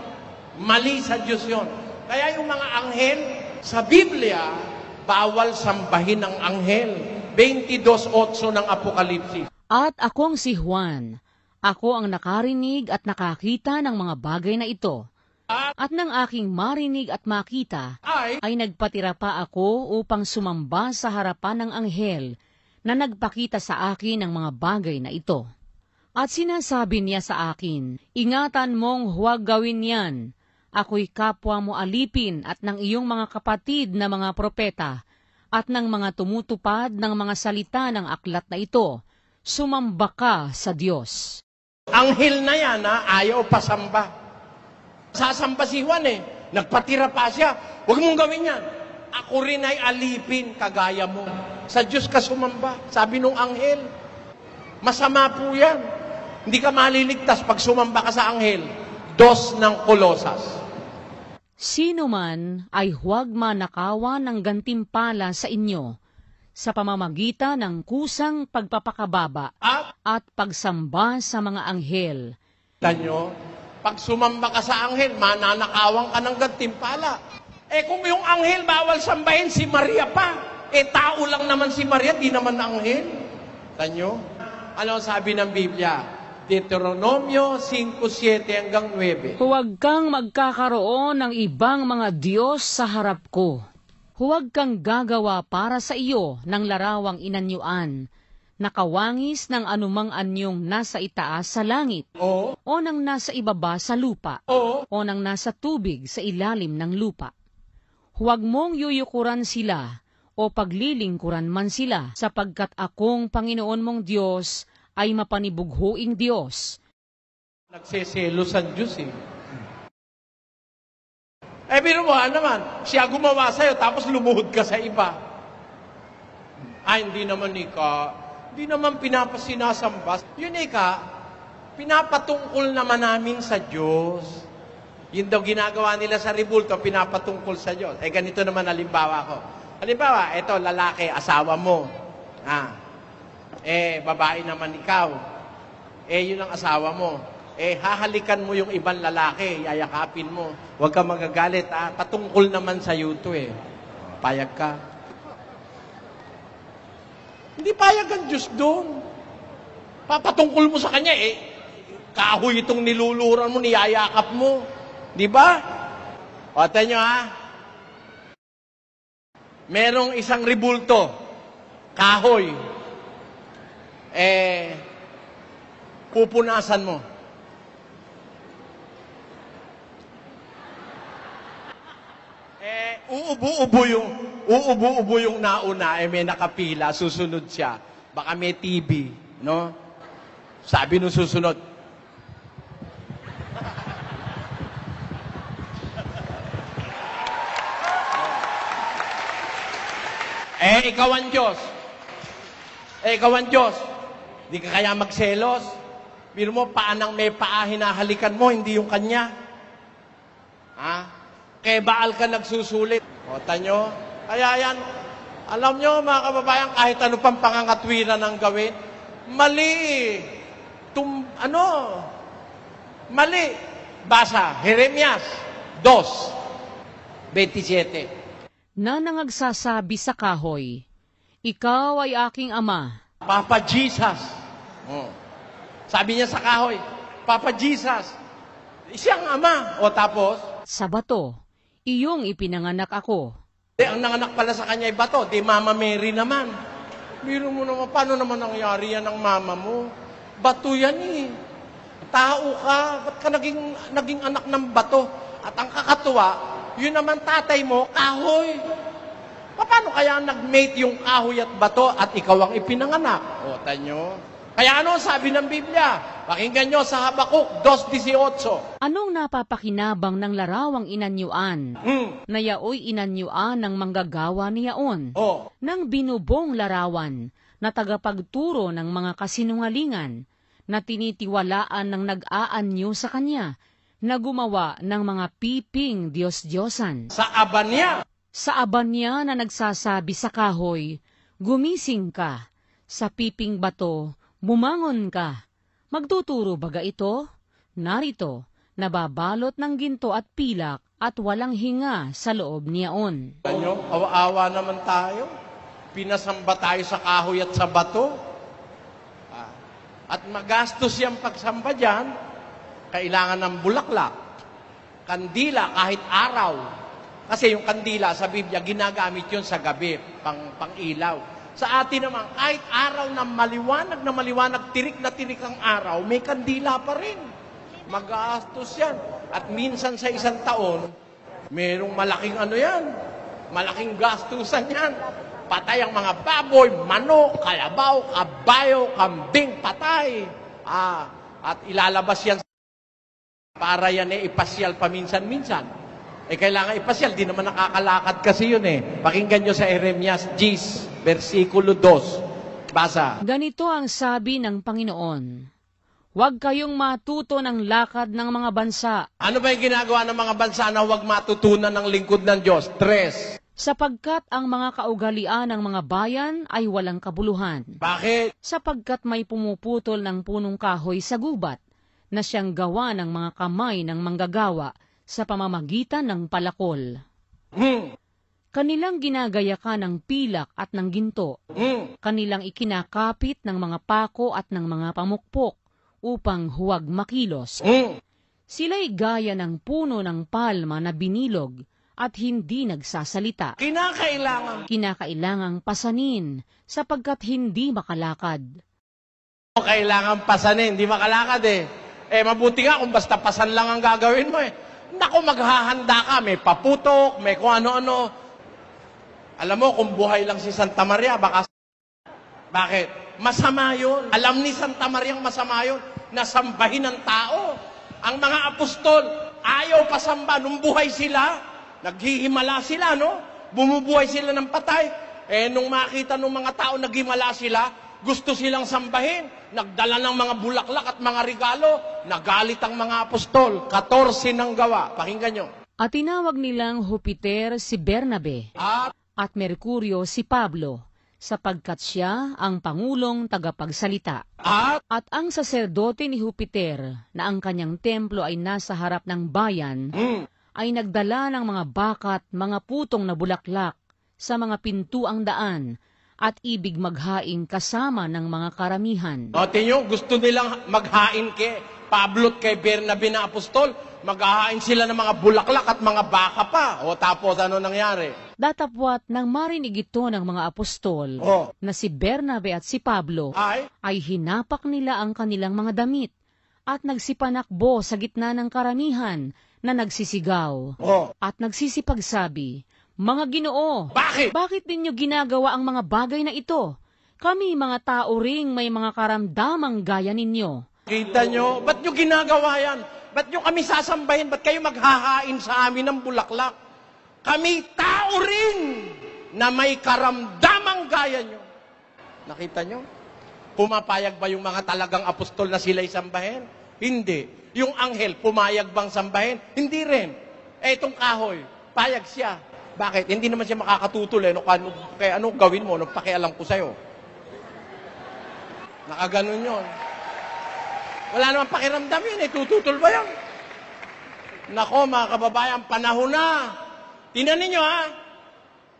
Mali sa Diyos yun. Kaya yung mga anghel, sa Biblia, bawal sambahin ng anghel. 22:8 ng Apokalipsis. At akong si Juan, ako ang nakarinig at nakakita ng mga bagay na ito. At nang aking marinig at makita, ay nagpatira pa ako upang sumamba sa harapan ng anghel na nagpakita sa akin ng mga bagay na ito. At sinasabi niya sa akin, ingatan mong huwag gawin yan. Ako'y kapwa mo alipin at ng iyong mga kapatid na mga propeta at ng mga tumutupad ng mga salita ng aklat na ito. Sumamba ka sa Diyos. Anghel na yan, ayaw pasamba. Sasamba si Juan eh. Nagpatira pa siya. Huwag mong gawin yan. Ako rin ay alipin, kagaya mo. Sa Diyos ka sumamba. Sabi nung anghel. Masama po yan. Hindi ka maliligtas pag sumamba ka sa anghel. 2 ng Kolosas. Sino man ay huwag manakawan ng gantimpala sa inyo sa pamamagitan ng kusang pagpapakababa at pagsamba sa mga anghel. Tanyo, pag sumamba ka sa anghel, mananakawan ka ng gantimpala. Eh kung yung anghel bawal sambahin, si Maria pa. Eh tao lang naman si Maria, di naman anghel. Tanyo, ano sabi ng Biblia? Deuteronomio 5:7 hanggang 9. Huwag kang magkakaroon ng ibang mga Diyos sa harap ko. Huwag kang gagawa para sa iyo ng larawang inanyuan, nakawangis ng anumang anyong nasa itaas sa langit, o ng nasa ibaba sa lupa, o ng nasa tubig sa ilalim ng lupa. Huwag mong yuyukuran sila, o paglilingkuran man sila, sapagkat akong Panginoon mong Diyos ay mapanibughuing Diyos. Nagseselos ang Diyos eh. Eh, biro mo, naman, siya gumawa sa'yo, tapos lumuhod ka sa iba. Ay, hindi naman hindi naman pinapasinasamba. Yun pinapatungkol naman namin sa Diyos. Yun daw ginagawa nila sa ribulto, pinapatungkol sa Diyos. Eh, ganito naman halimbawa ko. Halimbawa, eto, lalaki, asawa mo. Babae naman ikaw. Yun ang asawa mo. Hahalikan mo yung ibang lalaki, yayakapin mo. Huwag ka magagalit, patungkol naman sa iyo to eh. Payag ka. Hindi payag ang Diyos doon. Papatungkol mo sa kanya kahoy itong niluluran mo, niyayakap mo. Di ba? O, nyo merong isang ribulto, kahoy. Pupunasan mo. Uubo-ubo yung nauna, may nakapila, susunod siya. Baka may TV, no? Sabi nung susunod, ikaw ang Diyos. Ikaw ang Diyos. Di ka kaya magselos? Biro mo, paanang may paa hinahalikan mo, hindi yung kanya. Kay Baal ka nagsusulit. O, tanyo, kaya yan, Alam nyo, mga kababayan, kahit ano pang pangangatwiran ang gawin, mali. Mali. Basa, Jeremias 2:27. Na nangagsasabi sa kahoy, ikaw ay aking ama. Papa Jesus. Sabi niya sa kahoy, Papa Jesus. Siyang ama. O tapos, Sa bato, iyong ipinanganak ako. ang nanganak pala sa kanya ay bato, di Mama Mary naman. Biro mo naman, paano naman nangyari yan ng mama mo? Bato yan eh. Tao ka, ba't ka naging anak ng bato? At ang kakatuwa, yun naman tatay mo, kahoy. Paano kaya nag-mate yung kahoy at bato at ikaw ang ipinanganak? O, tanyo. Kaya ano sabi ng Biblia? Pakinggan nyo sa Habakuk 2:18. Anong napapakinabang ng larawang inanyuan? Na yaoy inanyuan ng manggagawa niyaon. Oh. Nang binubong larawan na tagapagturo ng mga kasinungalingan na tinitiwalaan ng nag-aanyo sa kanya na gumawa ng mga piping Diyos-Diyosan. Sa aban niya. Sa aban niya na nagsasabi sa kahoy, gumising ka. Sa piping bato, bumangon ka. Magtuturo baga ito? Narito, nababalot ng ginto at pilak at walang hinga sa loob niyaon. Tanyo, awa-awa naman tayo. Pinasamba tayo sa kahoy at sa bato. At magastos yung pagsamba dyan, kailangan ng bulaklak, kandila kahit araw. Kasi yung kandila sa Biblia, ginagamit yun sa gabi, pang ilaw. Sa atin naman, kahit araw na maliwanag, tirik na tirik ang araw, may kandila pa rin. Magastos yan. At minsan sa isang taon, merong malaking malaking gastusan yan. Patay ang mga baboy, manok, kalabaw, kabayo, kambing, patay. At ilalabas yan para yan ipasyal paminsan-minsan. Kailangan ipasyal, di naman nakakalakad kasi yun Pakinggan nyo sa Jeremias 10, versikulo 2. Basa. Ganito ang sabi ng Panginoon, huwag kayong matuto ng lakad ng mga bansa. Ano ba yung ginagawa ng mga bansa na huwag matutunan ng lingkod ng Diyos? 3. Sapagkat ang mga kaugalian ng mga bayan ay walang kabuluhan. Bakit? Sapagkat may pumuputol ng punong kahoy sa gubat na siyang gawa ng mga kamay ng manggagawa sa pamamagitan ng palakol. Kanilang ginagayakan ng pilak at ng ginto. Kanilang ikinakapit ng mga pako at ng mga pamukpok upang huwag makilos. Sila'y gaya ng puno ng palma na binilog at hindi nagsasalita. Kinakailangang pasanin sapagkat hindi makalakad. Kailangan pasanin, hindi makalakad mabuti nga kung basta pasan lang ang gagawin mo Naku, maghahanda ka, may paputok, may kung ano-ano. Alam mo, kung buhay lang si Santa Maria, baka... Bakit? Masama yun. Alam ni Santa Maria masama yun, nasambahin ng tao. Ang mga apostol, ayaw pasamba. Nung buhay sila, naghihimala sila, Bumubuhay sila ng patay. Nung makita ng mga tao naghimala sila, gusto silang sambahin. Nagdala ng mga bulaklak at mga regalo. Nagalit ang mga apostol. 14 ng gawa. Pakinggan nyo. At tinawag nilang Jupiter si Bernabe at Mercurio si Pablo, sapagkat siya ang pangulong tagapagsalita. At ang saserdote ni Jupiter, na ang kanyang templo ay nasa harap ng bayan, ay nagdala ng mga bakat, mga putong na bulaklak sa mga pintuang daan, at ibig maghain kasama ng mga karamihan. Tingnan, gusto nilang maghain kay Pablo at kay Bernabe na apostol. Maghahain sila ng mga bulaklak at mga baka pa. Tapos ano nangyari? Datapwat nang marinig ito ng mga apostol na si Bernabe at si Pablo ay hinapak nila ang kanilang mga damit at nagsipanakbo sa gitna ng karamihan na nagsisigaw at nagsisipagsabi, mga Ginoo, bakit ninyo ginagawa ang mga bagay na ito? Kami mga tao ring may mga karamdamang gaya ninyo. Kita nyo? Ba't nyo ginagawa yan? Ba't nyo kami sasambahin? Ba't kayo maghahain sa amin ng bulaklak? Kami tao rin na may karamdamang gaya nyo. Nakita nyo? Pumapayag ba yung mga talagang apostol na sila'y sambahin? Hindi. Yung anghel, pumayag bang sambahin? Hindi rin. Itong kahoy, payag siya. Bakit? Hindi naman siya makakatutol eh. Kaya ano gawin mo? Ano pakialam ko sa'yo? Nakaganon yun. Wala naman pakiramdam yun eh. Tututol ba yan? Nako mga kababayan, panahon na. Tingnan ninyo ha.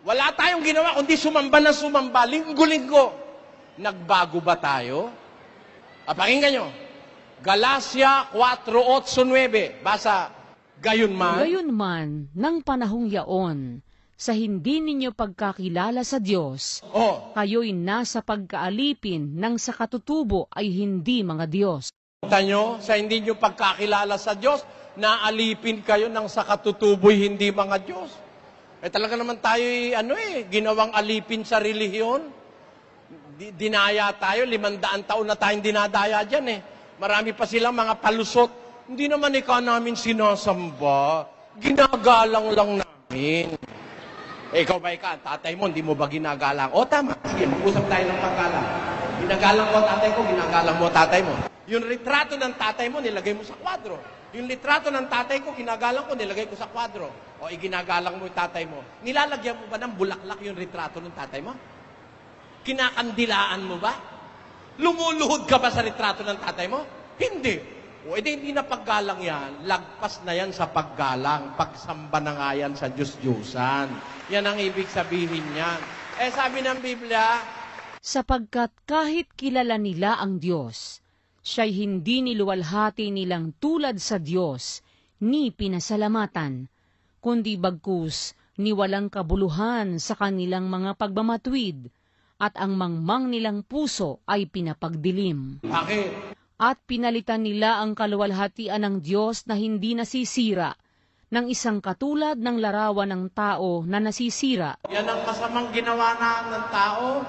Wala tayong ginawa kundi sumamba na sumamba. Linggo-linggo. Nagbago ba tayo? Pakinggan nyo. Galacia 4:8-9. Basa. Gayunman. Gayunman, ng panahong yaon, sa hindi ninyo pagkakilala sa Diyos, kayo'y nasa pagkaalipin ng sa katutubo ay hindi mga Diyos. Tanyo, sa hindi nyo pagkakilala sa Diyos, naalipin kayo ng sa katutubo'y hindi mga Diyos. Talaga naman tayo'y ginawang alipin sa relihiyon. Dinaya tayo, 500 taon na tayong dinadaya dyan eh. Marami pa silang mga palusot. Hindi naman ikaw namin sinasamba. Ginagalang lang namin. Ikaw ba tatay mo, hindi mo ba ginagalang? Tama. Sige, mag-usap tayo ng paggalang. Ginagalang mo tatay ko, ginagalang mo tatay mo. Yung retrato ng tatay mo, nilagay mo sa kwadro. Yung litrato ng tatay ko, ginagalang ko, nilagay ko sa kwadro. Iginagalang mo yung tatay mo. Nilalagyan mo ba ng bulaklak yung retrato ng tatay mo? Kinakandilaan mo ba? Lumuluhod ka ba sa retrato ng tatay mo? Hindi. Hindi na paggalang yan. Lagpas na yan sa paggalang. Pagsamba na nga yan sa Diyos-Diyusan. Yan ang ibig sabihin yan. Sabi ng Biblia, sapagkat kahit kilala nila ang Diyos, siya'y hindi niluwalhati nilang tulad sa Diyos, ni pinasalamatan, kundi bagkus ni walang kabuluhan sa kanilang mga pagmamatwid, at ang mangmang nilang puso ay pinapagdilim. bakit? At pinalitan nila ang kaluwalhatian ng Diyos na hindi nasisira, ng isang katulad ng larawan ng tao na nasisira. Yan ang masamang ginawa ng tao.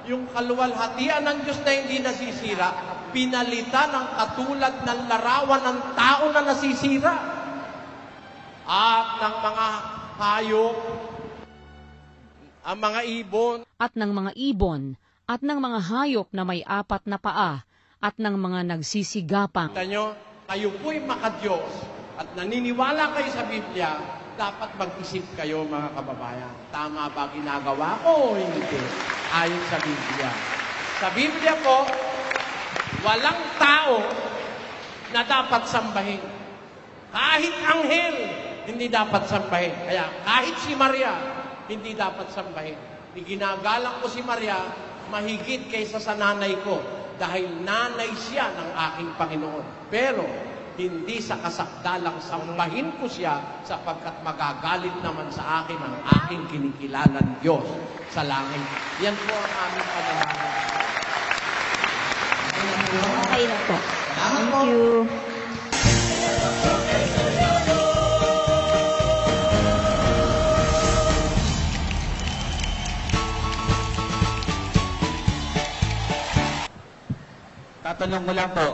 Yung kaluwalhatian ng Diyos na hindi nasisira, pinalitan ng katulad ng larawan ng tao na nasisira. At ng mga hayop, ang mga ibon. At ng mga ibon, at ng mga hayop na may 4 na paa, at ng mga nagsisigapang. Kita nyo, kayo po'y makadiyos at naniniwala kayo sa Biblia, dapat mag-isip kayo mga kababayan. Tama ba ginagawa ko o hindi? Ayon sa Biblia. Sa Biblia po, walang tao na dapat sambahin. Kahit anghel, hindi dapat sambahin. Kaya kahit si Maria, hindi dapat sambahin. Ginagalang ko si Maria, mahigit kaysa sa nanay ko. Dahil nanay siya ng aking Panginoon. Pero, hindi sa kasakdalang sambahin ko siya sapagkat magagalit naman sa akin ang aking kinikilalang Diyos sa langit. Yan po ang aming panalangin. Okay na po. Thank you. Tatanong ko lang po,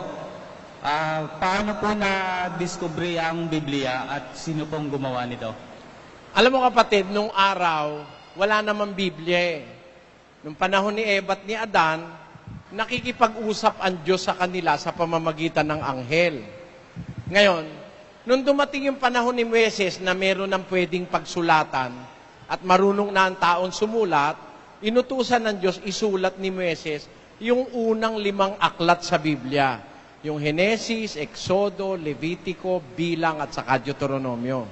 paano po na-discovery ang Biblia at sino pong gumawa nito? Alam mo kapatid, nung araw, wala namang Biblia eh. Nung panahon ni Eva at ni Adan, nakikipag-usap ang Diyos sa kanila sa pamamagitan ng anghel. Ngayon, nung dumating yung panahon ni Moises na meron ng pwedeng pagsulatan at marunong na ang taon sumulat, inutusan ng Diyos isulat ni Moises yung unang 5 aklat sa Biblia. Yung Henesis, Exodo, Levitico, Bilang at saka Deuteronomio.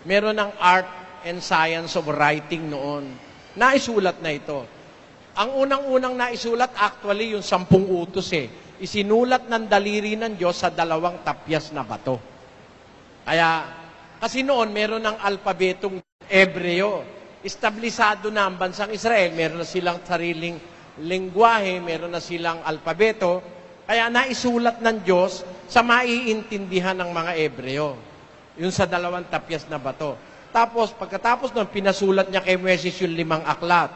Meron ng art and science of writing noon. Naisulat na ito. Ang unang-unang naisulat actually yung 10 utos eh. Isinulat ng daliri ng Diyos sa 2 tapyas na bato. Kaya, kasi noon meron ng alpabetong Hebreo. Establisado na ang bansang Israel. Meron na silang sariling lengguwahe, meron na silang alpabeto. Kaya naisulat ng Diyos sa maiintindihan ng mga Hebreo. Yung sa 2 tapyas na bato. Tapos, pagkatapos nun, pinasulat niya kay Moises yung 5 aklat.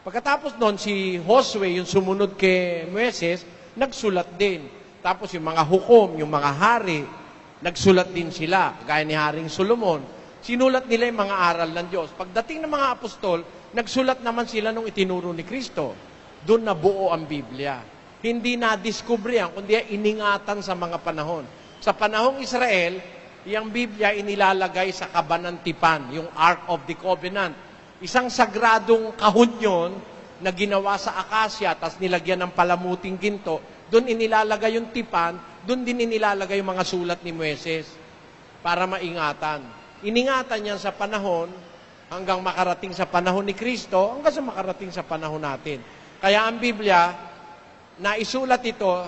Pagkatapos nun, si Josue, yung sumunod kay Moises, nagsulat din. Tapos yung mga hukom, yung mga hari, nagsulat din sila. Gaya ni Haring Solomon. Sinulat nila yung mga aral ng Diyos. Pagdating ng mga apostol, nagsulat naman sila nung itinuro ni Kristo. Doon na buo ang Biblia. Hindi na-discover yan, kundi iningatan sa mga panahon. Sa panahong Israel, yung Biblia inilalagay sa kabanantipan, yung Ark of the Covenant. Isang sagradong kahon yun na ginawa sa akasya, tas nilagyan ng palamuting ginto, doon inilalagay yung tipan, doon din inilalagay yung mga sulat ni Moises para maingatan. Iningatan yan sa panahon hanggang makarating sa panahon ni Kristo, hanggang sa makarating sa panahon natin. Kaya ang Biblia, naisulat ito,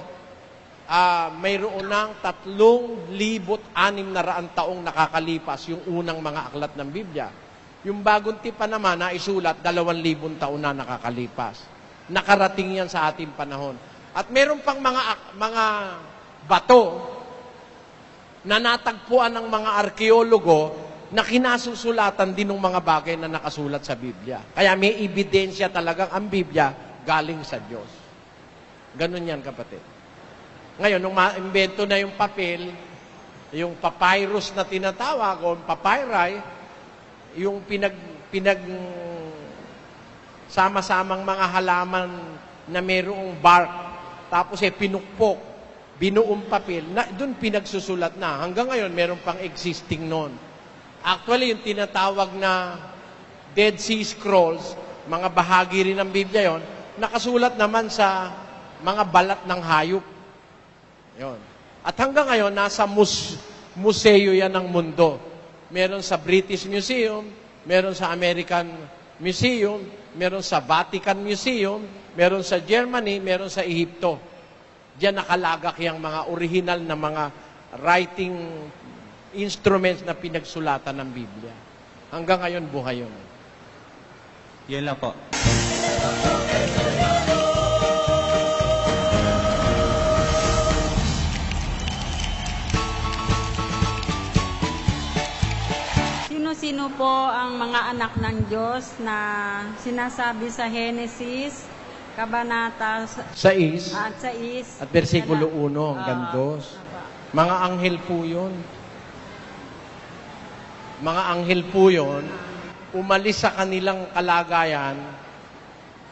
mayroon ng 3,600 taong nakakalipas yung unang mga aklat ng Biblia. Yung bagong tipan naman na isulat, 2,000 taon na nakakalipas. Nakarating yan sa ating panahon. At meron pang mga bato na natagpuan ng mga arkeologo na kinasusulatan din ng mga bagay na nakasulat sa Biblia. Kaya may ebidensya talagang ang Biblia galing sa Diyos. Ganun yan, kapatid. Ngayon, nung ma-invento na yung papel, yung papyrus na tinatawag, o papyri, yung sama-samang mga halaman na mayroong bark, tapos pinukpok, binuong papel, doon pinagsusulat na. Hanggang ngayon, meron pang existing noon. Actually, yung tinatawag na Dead Sea Scrolls, mga bahagi rin ng Biblia yon, nakasulat naman sa mga balat ng hayop. Yon. At hanggang ngayon, nasa museo yan ng mundo. Meron sa British Museum, meron sa American Museum, meron sa Vatican Museum, meron sa Germany, meron sa Ehipto. Diyan nakalagak yung mga original na mga writing instruments na pinagsulatan ng Biblia. Hanggang ngayon, buhay yun. Yan lang po. Sino-sino po ang mga anak ng Diyos na sinasabi sa Genesis, Kabanata 6 at 6 at versikulo 1 hanggang 2. Mga anghel po yun. Mga anghel po yun, umalis sa kanilang kalagayan,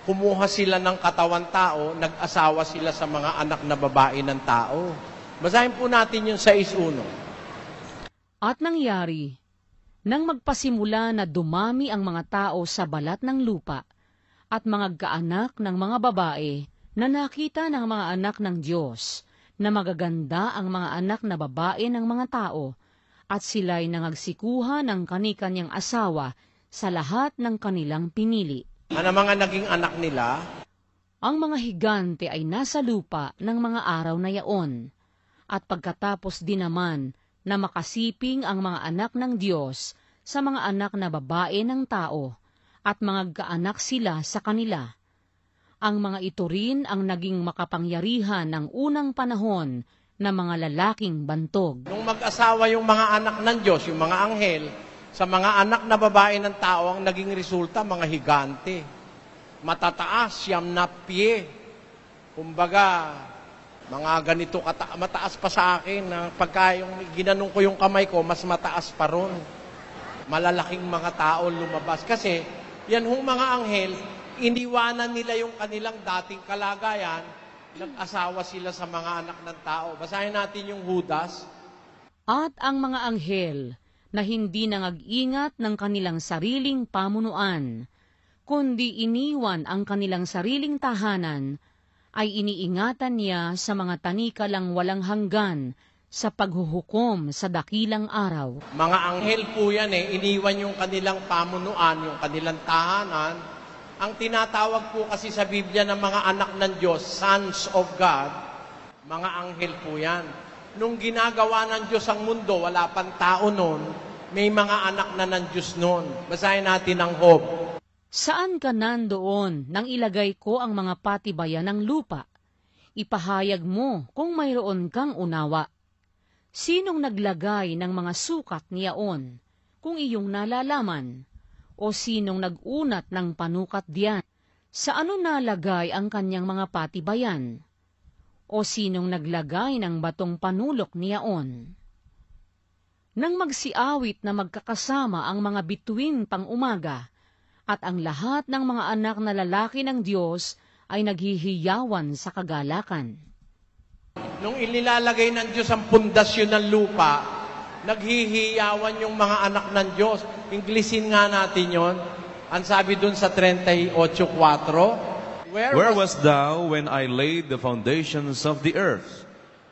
kumuha sila ng katawan tao, nag-asawa sila sa mga anak na babae ng tao. Basahin po natin yung 6:1. At nangyari, nang magpasimula na dumami ang mga tao sa balat ng lupa, at mga kaanak ng mga babae na nakita ng mga anak ng Diyos, na magaganda ang mga anak na babae ng mga tao, at sila'y nangagsikuha ng kani-kanyang asawa sa lahat ng kanilang pinili. Ano mga naging anak nila? Ang mga higante ay nasa lupa ng mga araw na yaon, at pagkatapos din naman na makasiping ang mga anak ng Diyos sa mga anak na babae ng tao, at mga kaanak sila sa kanila. Ang mga ito rin ang naging makapangyarihan ng unang panahon na mga lalaking bantog. Nung mag-asawa yung mga anak ng Diyos, yung mga anghel, sa mga anak na babae ng tao, ang naging resulta, mga higante. Matataas, siyam na pie. Kumbaga, mga ganito, mataas pa sa akin, na pagka yung ginanong ko yung kamay ko, mas mataas pa ron. Malalaking mga tao lumabas. Kasi, yan hong mga anghel, iniwanan nila yung kanilang dating kalagayan, nag-asawa sila sa mga anak ng tao. Basahin natin yung Judas. At ang mga anghel na hindi nangag-ingat ng kanilang sariling pamunuan, kundi iniwan ang kanilang sariling tahanan, ay iniingatan niya sa mga tanikalang walang hanggan sa paghuhukom sa dakilang araw. Mga anghel po yan iniwan yung kanilang pamunuan, yung kanilang tahanan. Ang tinatawag po kasi sa Biblia ng mga anak ng Diyos, sons of God, mga anghel po yan. Nung ginagawa ng Diyos ang mundo, wala pang tao noon, may mga anak na ng Diyos noon. Basahin natin ang Job. Saan ka nandoon nang ilagay ko ang mga patibayan ng lupa? Ipahayag mo kung mayroon kang unawa. Sinong naglagay ng mga sukat niyaon, kung iyong nalalaman? O sinong nag-unat ng panukat diyan? Sa ano nalagay ang kanyang mga patibayan? O sinong naglagay ng batong panulok niyaon? Nang magsiawit na magkakasama ang mga bituin pang umaga, at ang lahat ng mga anak na lalaki ng Diyos ay naghihiyawan sa kagalakan. Nung inilalagay ng Diyos ang pundasyon ng lupa, naghihiyawan yung mga anak ng Diyos. Inglisin nga natin yon. Ang sabi dun sa 38:4, Where wast thou when I laid the foundations of the earth?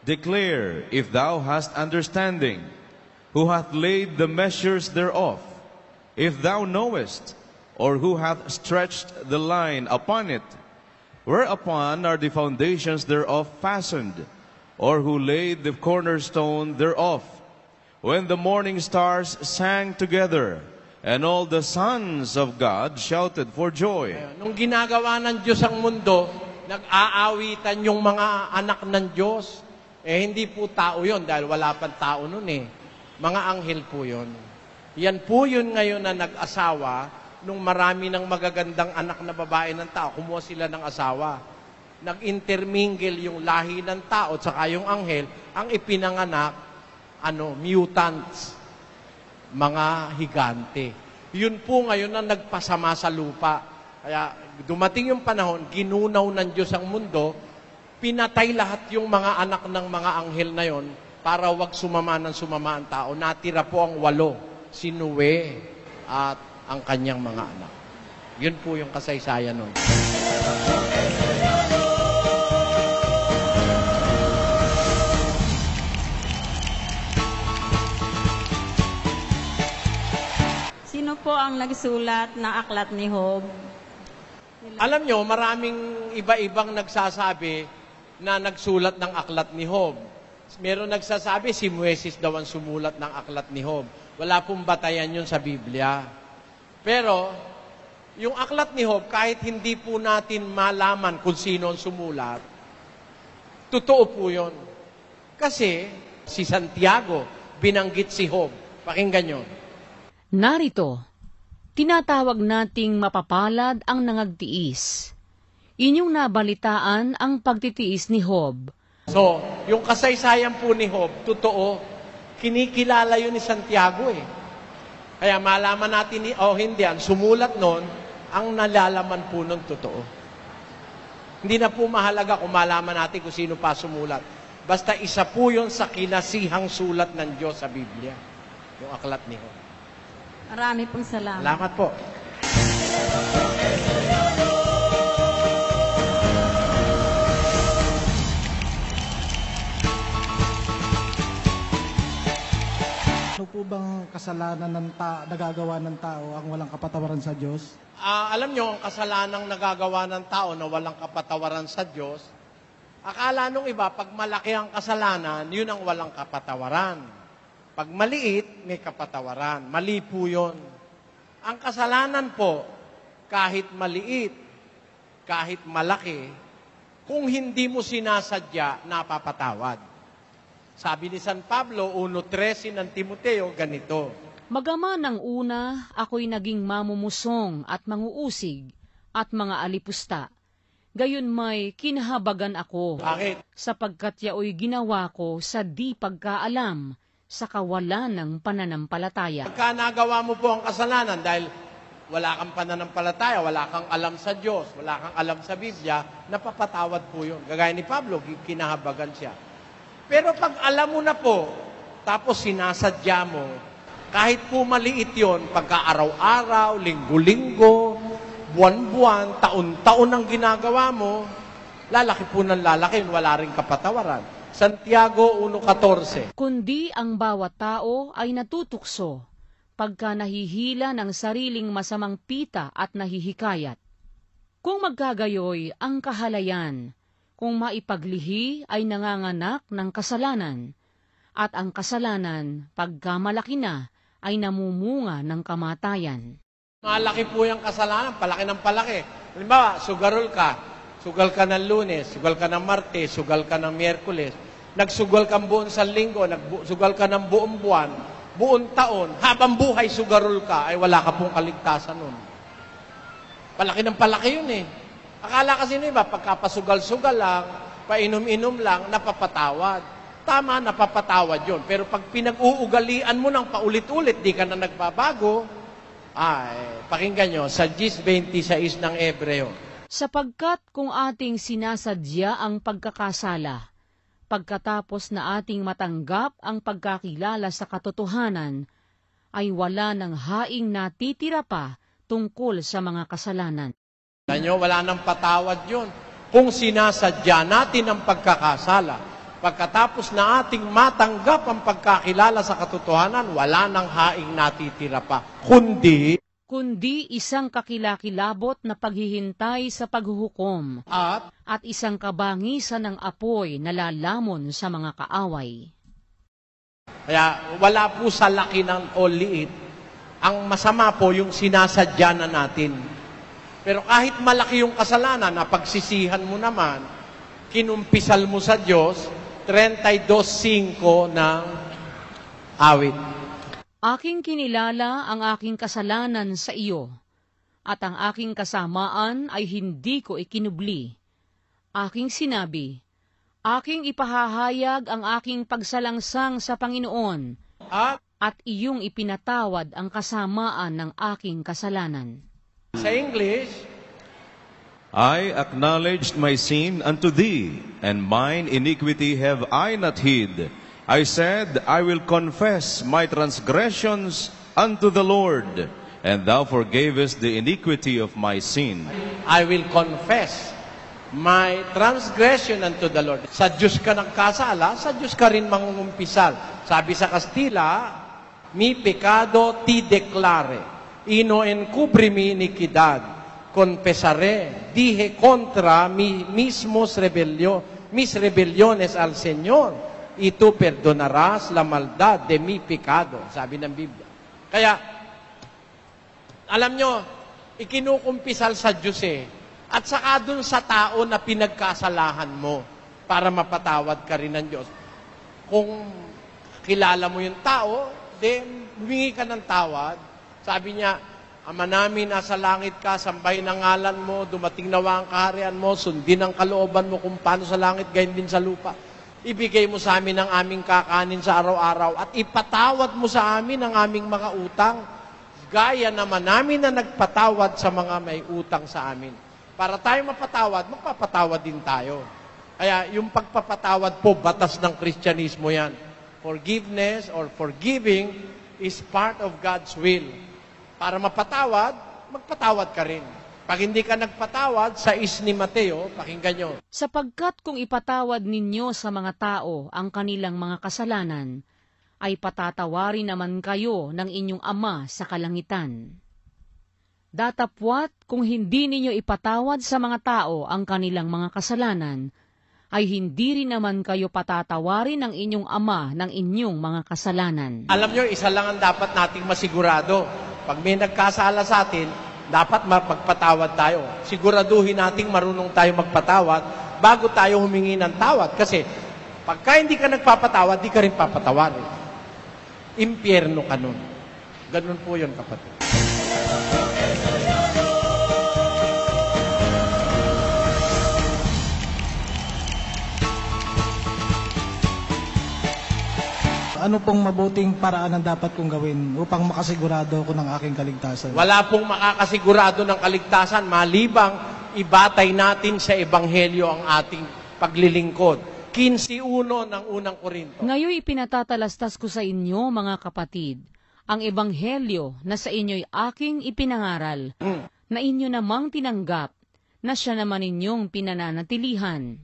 Declare, if thou hast understanding, who hath laid the measures thereof? If thou knowest, or who hath stretched the line upon it? Whereupon are the foundations thereof fastened? Or who laid the cornerstone thereof? When the morning stars sang together, and all the sons of God shouted for joy. Nung ginagawa ng Diyos ang mundo, nag-aawitan yung mga anak ng Diyos. Hindi po tao yon dahil wala pang tao nun eh. Mga anghel po yon. Yan po yun ngayon na nag-asawa nung marami ng magagandang anak na babae ng tao. Kumuha sila ng asawa. Nag-intermingle yung lahi ng tao at saka yung anghel, ang ipinanganak, mutants, mga higante. Yun po ngayon na nagpasama sa lupa. Kaya dumating yung panahon, ginunaw ng Diyos ang mundo, pinatay lahat yung mga anak ng mga anghel na yon para wag sumama ng sumama ang tao. Natira po ang 8, si Noe at ang kanyang mga anak. Yun po yung kasaysayan nun. Sino po ang nagsulat ng aklat ni Job? Alam nyo, maraming iba-ibang nagsasabi na nagsulat ng aklat ni Job. Meron nagsasabi, si Moises daw ang sumulat ng aklat ni Job. Wala pong batayan yun sa Biblia. Pero, yung aklat ni Job, kahit hindi po natin malaman kung sino ang sumulat, totoo po yun. Kasi, si Santiago, binanggit si Job. Pakinggan nyo. Narito, tinatawag nating mapapalad ang nangagtiis. Inyong nabalitaan ang pagtitiis ni Job. So, yung kasaysayan po ni Job, totoo, kinikilala yun ni Santiago eh. Kaya malaman natin hindi, ang sumulat nun, ang nalalaman po nun totoo. Hindi na po mahalaga kung malaman natin kung sino pa sumulat. Basta isa po yun sa kinasihang sulat ng Diyos sa Biblia. Yung aklat ni Job. Marami pong salamat. Salamat po. Ano po bang kasalanan ng nagagawa ng tao ang walang kapatawaran sa Diyos? Alam nyo, ang kasalanang nagagawa ng tao na walang kapatawaran sa Diyos, akala nung iba, pag malaki ang kasalanan, yun ang walang kapatawaran. Pag maliit, may kapatawaran. Mali po yun. Ang kasalanan po, kahit maliit, kahit malaki, kung hindi mo sinasadya, napapatawad. Sabi ni San Pablo, 1:13 ng Timoteo, ganito. Magaman ng una, ako'y naging mamumusong at manguusig at mga alipusta. Gayon may kinahabagan ako. Bakit? Sapagkat yaoy ginawa ko sa di pagkaalam, sa kawalan ng pananampalataya. Pagka nagawa mo po ang kasalanan dahil wala kang pananampalataya, wala kang alam sa Diyos, wala kang alam sa Biblia, napapatawad po yun. Gagaya ni Pablo, kinahabagan siya. Pero pag alam mo na po, tapos sinasadya mo, kahit po maliit yun, pagka araw-araw, linggo-linggo, buwan-buwan, taon-taon ang ginagawa mo, lalaki po ng lalaki, wala rin kapatawaran. Santiago 1:14. Kundi ang bawat tao ay natutukso pagka nahihila ng sariling masamang pita at nahihikayat. Kung magkagayoy ang kahalayan, kung maipaglihi ay nanganganak ng kasalanan, at ang kasalanan, pagka malaki na, ay namumunga ng kamatayan. Malaki po yung kasalanan, palaki ng palaki. Halimbawa, sugarol ka. Sugal ka ng Lunes, sugal ka ng Martes, sugal ka ng Miyerkules. Nagsugal ka buong sa linggo, nagsugal ka ng buong buwan, buong taon. Habang buhay sugarol ka, ay wala ka pong kaligtasan nun. Palaki ng palaki yun eh. Akala kasi nila iba, pagkapasugal-sugal lang, painom-inom lang, napapatawad. Tama, napapatawad yun. Pero pag pinag-uugalian mo ng paulit-ulit, di ka na nagbabago, pakinggan nyo, sa 10:26 ng Hebreo. Sapagkat kung ating sinasadya ang pagkakasala, pagkatapos na ating matanggap ang pagkakilala sa katotohanan, ay wala ng haing natitira pa tungkol sa mga kasalanan. Nyo, wala nang patawad yun. Kung sinasadya natin ang pagkakasala, pagkatapos na ating matanggap ang pagkakilala sa katotohanan, wala nang haing natitira pa. Kundi isang kakilakilabot na paghihintay sa paghuhukom at isang kabangisan ng apoy na lalamon sa mga kaaway. Kaya wala po sa laki ng o liit. Ang masama po yung sinasadya na natin. Pero kahit malaki yung kasalanan, na pagsisihan mo naman, kinumpisal mo sa Diyos, 32:5 ng awit. Aking kinilala ang aking kasalanan sa iyo, at ang aking kasamaan ay hindi ko ikinubli. Aking sinabi, aking ipahahayag ang aking pagsalangsang sa Panginoon, at iyong ipinatawad ang kasamaan ng aking kasalanan. Sa English, I acknowledged my sin unto thee, and mine iniquity have I not hid. I said, I will confess my transgressions unto the Lord, and thou forgavest the iniquity of my sin. I will confess my transgression unto the Lord. Sa Diyos ka nagkasala, sa Diyos ka rin mangungumpisal. Sabi sa Kastila, mi pecado ti declare, ino encubrimi iniquidad, confesaré, dije contra mis rebeliones al Señor, y tú perdonarás la maldad de mi pecado. Sabi ng Biblia. Kaya, alam nyo, ikinukumpisal sa Diyos at saka dun sa tao na pinagkasalahan mo para mapatawad ka rin ng Diyos. Kung kilala mo yung tao, then humingi ka ng tawad. Sabi niya, Ama namin, nasa langit ka, sambahin ang ngalan mo, dumating nawa ang kaharian mo, sundin ang kalooban mo kung paano sa langit, gayon din sa lupa. Ibigay mo sa amin ang aming kakanin sa araw-araw at ipatawad mo sa amin ang aming mga utang. Gaya naman namin na nagpatawad sa mga may utang sa amin. Para tayo mapatawad, magpapatawad din tayo. Kaya yung pagpapatawad po, batas ng Kristyanismo yan. Forgiveness or forgiving is part of God's will. Para mapatawad, magpatawad ka rin. Pag hindi ka nagpatawad, sa ni Mateo, pakinggan nyo. Sapagkat kung ipatawad ninyo sa mga tao ang kanilang mga kasalanan, ay patatawarin naman kayo ng inyong Ama sa kalangitan. Datapwat kung hindi ninyo ipatawad sa mga tao ang kanilang mga kasalanan, ay hindi rin naman kayo patatawarin ng inyong Ama ng inyong mga kasalanan. Alam nyo, isa lang ang dapat nating masigurado. Pag may nagkasala sa atin, dapat magpatawad tayo. Siguraduhin nating marunong tayo magpatawad bago tayo humingi ng tawad. Kasi pagka hindi ka nagpapatawad, di ka rin papatawarin. Impyerno ka nun. Ganun po yun, kapatid. Ano pong mabuting paraan ang dapat kong gawin upang makasigurado ako ng aking kaligtasan? Wala pong makakasigurado ng kaligtasan malibang ibatay natin sa Ebanghelyo ang ating paglilingkod. 15:1 ng unang Korinto. Ngayon ipinatatalastas ko sa inyo, mga kapatid, ang Ebanghelyo na sa inyo'y aking ipinangaral, na inyo namang tinanggap, na siya naman inyong pinananatilihan.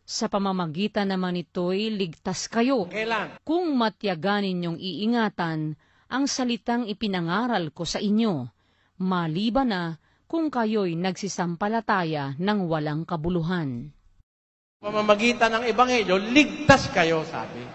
Sa pamamagitan naman ito'y ligtas kayo. Kailan? Kung matyagan ninyong iingatan ang salitang ipinangaral ko sa inyo, maliban na kung kayo'y nagsisampalataya ng walang kabuluhan. Pamamagitan ng Ebanghelyo, ligtas kayo, sabi.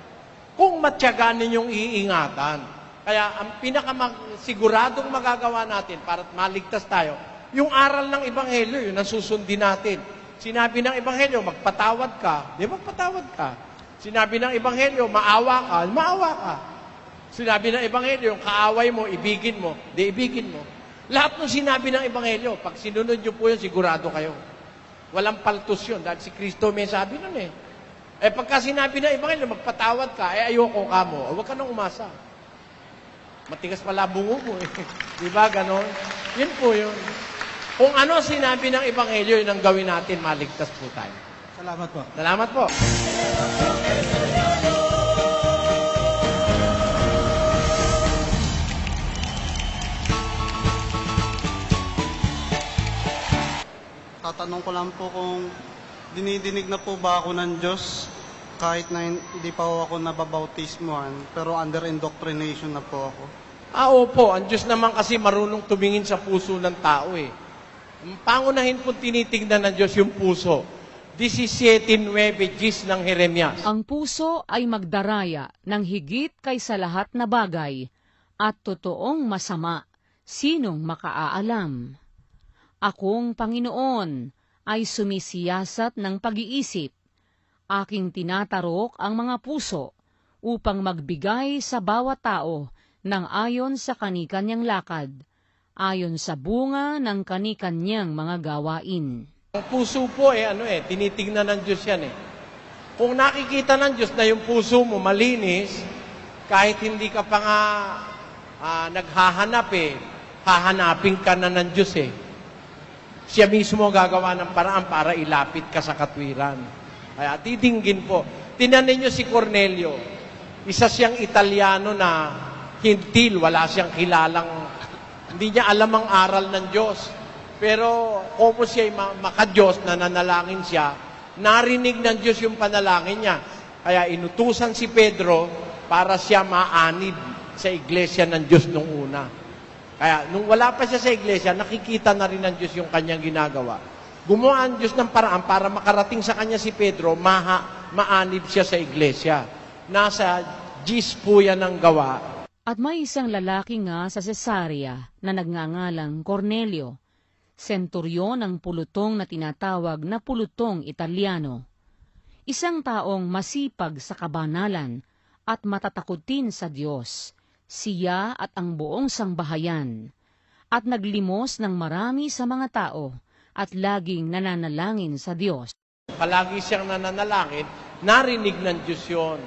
Kung matyagan ninyong iingatan. Kaya ang pinakamsiguradong magagawa natin para maligtas tayo, yung aral ng Ebanghelyo, yun ang susundin natin. Sinabi ng Ebanghelyo, magpatawad ka, di magpatawad ka. Sinabi ng Ebanghelyo, maawa ka, maawa ka. Sinabi ng Ebanghelyo, yung kaaway mo, ibigin mo, di ibigin mo. Lahat ng sinabi ng Ebanghelyo, pag sinunod nyo po yun, sigurado kayo. Walang paltos yun, dahil si Kristo may sabi nun eh. Pagka sinabi ng Ebanghelyo, magpatawad ka, ayoko ka mo, huwag ka nang umasa. Matigas pala bungo mo eh. Diba, ganon? Yun po yun. Kung ano sinabi ng Ebanghelyo, yun ang gawin natin, maligtas po tayo. Salamat po. Salamat po. ko lang po kung dinidinig na po ba ako ng Diyos kahit na hindi pa ako nababautismuhan, pero under indoctrination na po ako. Opo. Ang Diyos naman kasi marunong tumingin sa puso ng tao eh. Pangunahin po tinitignan ng Diyos yung puso. 17:9 Gis ng Jeremias. Ang puso ay magdaraya ng higit kaysa lahat na bagay at totoong masama. Sinong makaaalam? Akong Panginoon ay sumisiyasat ng pag-iisip. Aking tinatarok ang mga puso upang magbigay sa bawat tao ng ayon sa kanikanyang lakad, ayon sa bunga ng kanikanyang mga gawain. Ang puso po tinitingnan ng Diyos yan eh. Kung nakikita ng Diyos na yung puso mo malinis, kahit hindi ka pa nga naghahanap hahanapin ka na ng Diyos eh. Siya mismo gagawa ng paraan para ilapit ka sa katwiran. Kaya didinggin po. Tingnan ninyo si Cornelio. Isa siyang Italiano na hintil, wala siyang kilalang, hindi niya alam ang aral ng Diyos. Pero kung siya maka-Diyos, nananalangin siya, narinig ng Diyos yung panalangin niya. Kaya inutusan si Pedro para siya maanib sa iglesia ng Diyos nung una. Kaya nung wala pa siya sa iglesia, nakikita na rin ng Diyos yung kanyang ginagawa. Gumawa ang Diyos ng paraan para makarating sa kanya si Pedro, maanib siya sa iglesia. Nasa Gis po yan ang gawa. At may isang lalaki nga sa Cesarea na nagngangalang Cornelio, senturyon ng pulutong na tinatawag na pulutong Italiano. Isang taong masipag sa kabanalan at matatakutin sa Diyos, siya at ang buong sangbahayan, at naglimos ng marami sa mga tao at laging nananalangin sa Diyos. Palagi siyang nananalangin, narinig ng Diyos yun,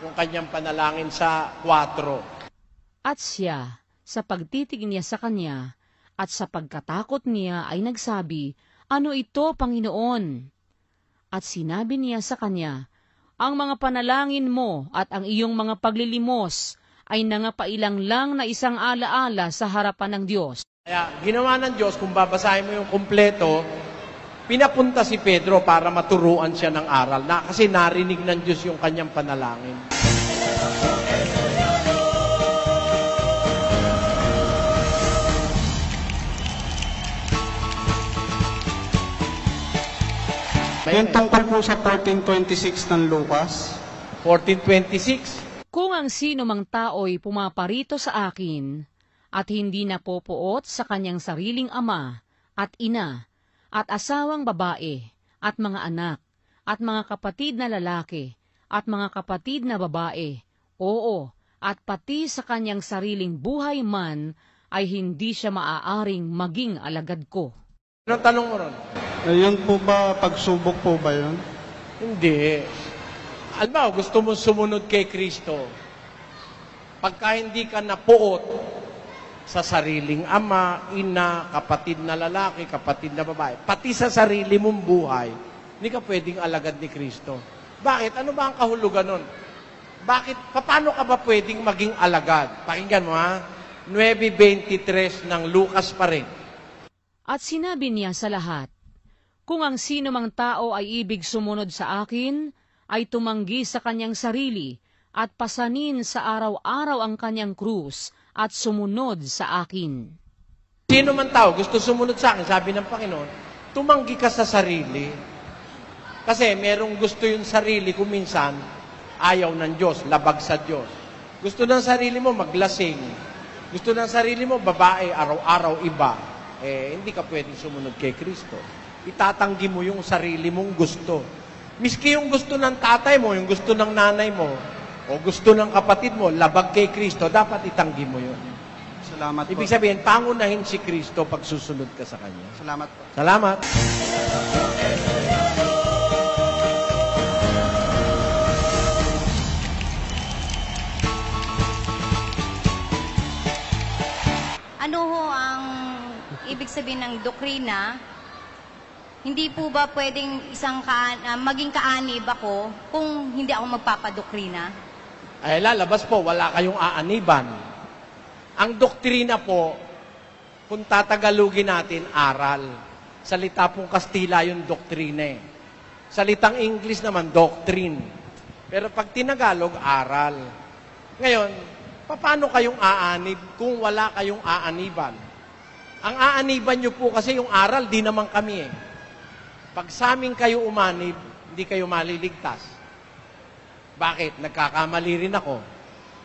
yung kanyang panalangin sa 4. At siya, sa pagtitig niya sa kanya, at sa pagkatakot niya ay nagsabi, "Ano ito, Panginoon?" At sinabi niya sa kanya, "Ang mga panalangin mo at ang iyong mga paglilimos ay nangapailang lang na isang alaala sa harapan ng Diyos." Kaya ginawa ng Diyos, kung babasahin mo yung kumpleto, pinapunta si Pedro para maturuan siya ng aral, kasi narinig ng Diyos yung kanyang panalangin. Yung tungkol po sa 14:26 ng Lucas. 14:26. Kung ang sino mang tao'y pumaparito sa akin at hindi napopuot sa kanyang sariling ama at ina at asawang babae at mga anak at mga kapatid na lalaki at mga kapatid na babae, oo, at pati sa kanyang sariling buhay man, ay hindi siya maaaring maging alagad ko. Anong tanong mo ron? Yun po ba, pagsubok po ba yun? Hindi. Alam mo, gusto mo sumunod kay Kristo. Pagka hindi ka napuot sa sariling ama, ina, kapatid na lalaki, kapatid na babae, pati sa sarili mong buhay, hindi ka pwedeng alagad ni Kristo. Bakit? Ano ba ang kahulugan nun? Bakit? Paano ka ba pwedeng maging alagad? Pakinggan mo ha. 9:23 ng Lucas pa rin. At sinabi niya sa lahat, "Kung ang sino mang tao ay ibig sumunod sa akin, ay tumanggi sa kanyang sarili at pasanin sa araw-araw ang kanyang krus at sumunod sa akin." Sino man tao gusto sumunod sa akin, sabi ng Panginoon, tumanggi ka sa sarili. Kasi merong gusto yung sarili kung minsan ayaw ng Diyos, labag sa Diyos. Gusto ng sarili mo maglasing. Gusto ng sarili mo babae, araw-araw iba. Hindi ka pwedeng sumunod kay Kristo. Itatanggi mo yung sarili mong gusto. Miski yung gusto ng tatay mo, yung gusto ng nanay mo, o gusto ng kapatid mo, labag kay Kristo, dapat itanggi mo yun. Salamat po. Ibig sabihin, pangunahin si Kristo pag susunod ka sa Kanya. Salamat po. Salamat. Ano ho ang ibig sabihin ng doktrina? Hindi po ba pwedeng maging kaanib ako kung hindi ako magpapadoktrina? Ay, lalabas po, wala kayong aaniban. Ang doktrina po, kung tatagalugin natin, aral. Salita pong Kastila yung doktrina eh. Salitang English naman, doctrine. Pero pag tinagalog, aral. Ngayon, paano kayong aanib kung wala kayong aaniban? Ang aaniban nyo po kasi yung aral, di naman kami eh. Pag sa amin kayo umanib, hindi kayo maliligtas. Bakit? Nagkakamali rin ako.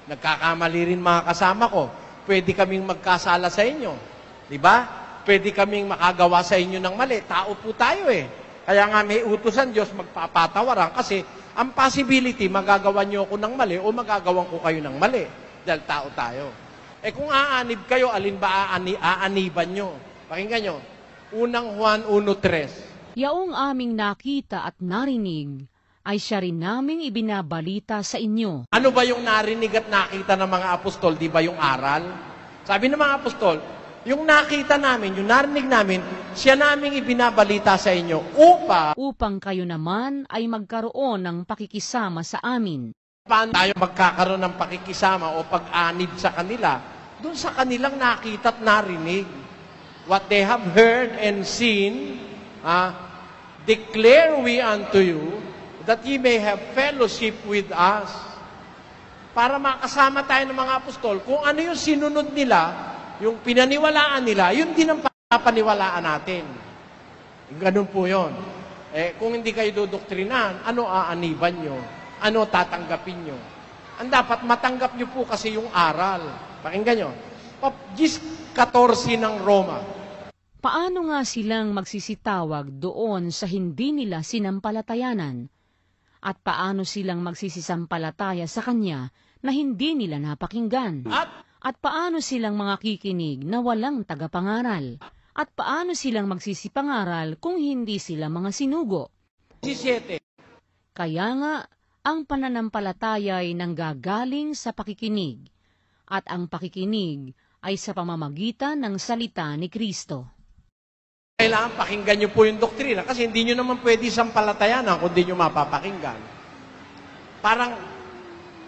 Nagkakamali rin mga kasama ko. Pwede kaming magkasala sa inyo. Diba? Pwede kaming makagawa sa inyo ng mali. Tao po tayo eh. Kaya nga may utusan Diyos magpapatawaran kasi ang possibility magagawa nyo ako ng mali o magagawan ko kayo ng mali. Dahil tao tayo. Eh kung aanib kayo, alin ba aaniban nyo? Pakinggan nyo. Unang Juan 1:3. Yaong aming nakita at narinig ay siya rin naming ibinabalita sa inyo. Ano ba yung narinig at nakita ng mga apostol? Di ba yung aral? Sabi ng mga apostol, yung nakita namin, yung narinig namin, siya naming ibinabalita sa inyo upang kayo naman ay magkaroon ng pakikisama sa amin. Paano tayo magkakaroon ng pakikisama o pag-anib sa kanila? Doon sa kanilang nakita at narinig. What they have heard and seen, declare we unto you, that ye may have fellowship with us. Para makasama tayo ng mga apostol, kung ano yung sinunod nila, yung pinaniwalaan nila, yun din ang papaniwalaan natin. Ganun po yun. Eh, kung hindi kayo dodoktrinan, ano aaniban nyo? Ano tatanggapin nyo? Ang dapat matanggap nyo po kasi yung aral. Pakinggan nyo. Gis 14 ng Roma. Paano nga silang magsisitawag doon sa hindi nila sinampalatayanan? At paano silang magsisisampalataya sa Kanya na hindi nila napakinggan? At paano silang mga kikinig na walang tagapangaral? At paano silang magsisipangaral kung hindi sila mga sinugo? 17. Kaya nga, ang pananampalataya ay nanggagaling sa pakikinig, at ang pakikinig ay sa pamamagitan ng salita ni Kristo. Kailangan pakinggan nyo po yung doktrina kasi hindi nyo naman pwede sampalatayanan kung hindi nyo mapapakinggan. Parang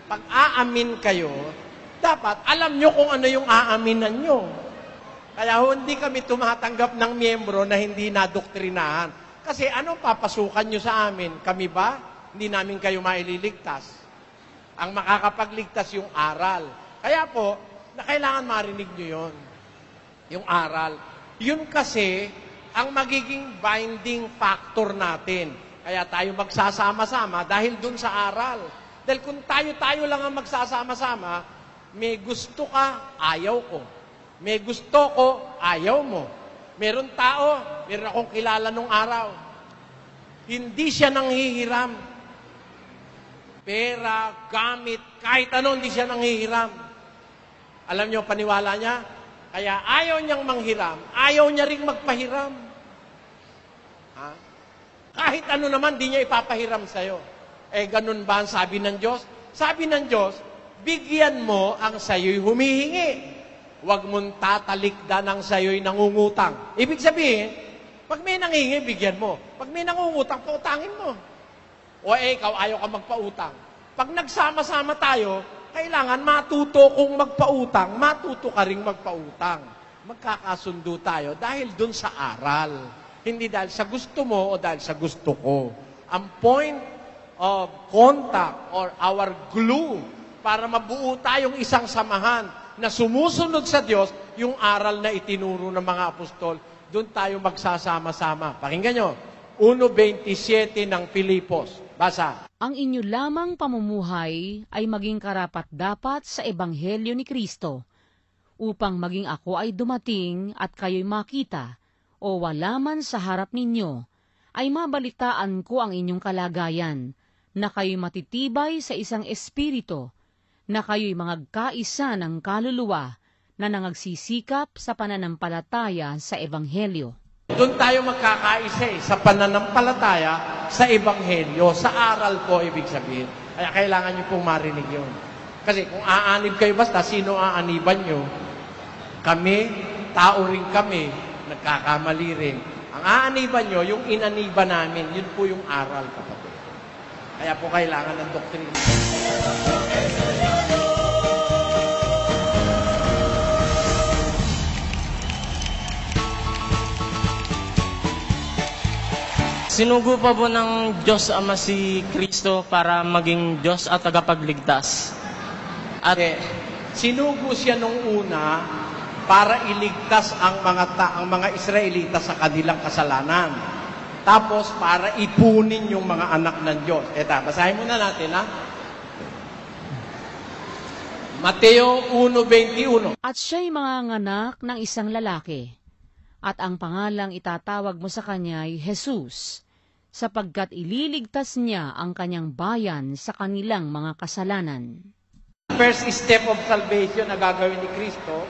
pag aamin kayo, dapat alam nyo kung ano yung aaminan nyo. Kaya hindi kami tumatanggap ng miyembro na hindi nadoktrinahan. Kasi ano papasukan nyo sa amin? Kami ba? Hindi namin kayo maililigtas. Ang makakapagligtas yung aral. Kaya po, na kailangan marinig nyo yun. Yung aral. Yun kasi ang magiging binding factor natin. Kaya tayo magsasama-sama dahil dun sa aral. Dahil kung tayo-tayo lang ang magsasama-sama, may gusto ka, ayaw ko. May gusto ko, ayaw mo. Meron tao, meron akong kilala nung araw. Hindi siya nanghihiram. Pera, gamit, kahit ano, hindi siya nanghihiram. Alam niyo, paniwala niya? Kaya ayaw niyang manghiram, ayaw niya ring magpahiram. Ha? Kahit ano naman, di niya ipapahiram sa'yo. Eh, ganun ba ang sabi ng Diyos? Sabi ng Diyos, bigyan mo ang sa'yo'y humihingi. Huwag mong tatalikdan ang sa'yo'y nangungutang. Ibig sabihin, pag may nangingi, bigyan mo. Pag may nangungutang, pautangin mo. O ikaw, ayaw ka magpautang. Pag nagsama-sama tayo, kailangan matuto kung magpautang, matuto ka ring magpautang. Magkakasundo tayo dahil dun sa aral. Hindi dahil sa gusto mo o dahil sa gusto ko. Ang point of contact or our glue para mabuo tayong isang samahan na sumusunod sa Diyos, yung aral na itinuro ng mga apostol, dun tayo magsasama-sama. Pakinggan nyo, 1:27 ng Pilipos. Basa. Ang inyo lamang pamumuhay ay maging karapat-dapat sa Ebanghelyo ni Kristo, upang maging ako ay dumating at kayo'y makita, o wala man sa harap ninyo, ay mabalitaan ko ang inyong kalagayan, na kayo'y matitibay sa isang espiritu, na kayo'y magkaisa ng kaluluwa, na nangagsisikap sa pananampalataya sa Ebanghelyo. Doon tayo magkakaisa sa pananampalataya sa Ebanghelyo, sa aral po ibig sabihin. Kaya kailangan nyo pong marinig yun. Kasi kung aanib kayo basta, sino aaniban nyo? Kami, tao rin kami, nagkakamali rin. Ang aaniban nyo, yung inaniban namin, yun po yung aral, kapatid. Kaya po kailangan ng doktrina. Sinugo pa po ng Diyos Ama si Kristo para maging Diyos at tagapagligtas. At sinugo siya nung una para iligtas ang mga Israelita sa kanilang kasalanan. Tapos para ipunin yung mga anak ng Diyos. Basahin muna natin, ha? Mateo 1:21. At siya'y manganganak ng isang lalaki, at ang pangalang itatawag mo sa kanya ay Jesus, sapagkat ililigtas niya ang kanyang bayan sa kanilang mga kasalanan. First step of salvation na gagawin ni Kristo,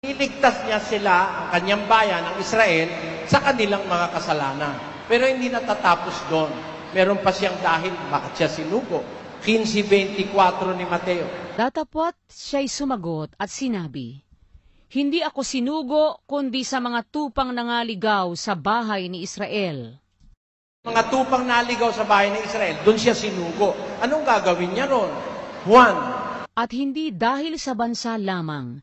iligtas niya sila, ang kanyang bayan, ang Israel, sa kanilang mga kasalanan. Pero hindi natatapos doon. Meron pa siyang dahil, bakit siya sinugo? 15:24 ni Mateo. Datapwat siya'y sumagot at sinabi, Hindi ako sinugo, kundi sa mga tupang nangaligaw sa bahay ni Israel. Mga tupang naligaw sa bahay ni Israel, doon siya sinugo. Anong gagawin niya ron? Juan. At hindi dahil sa bansa lamang,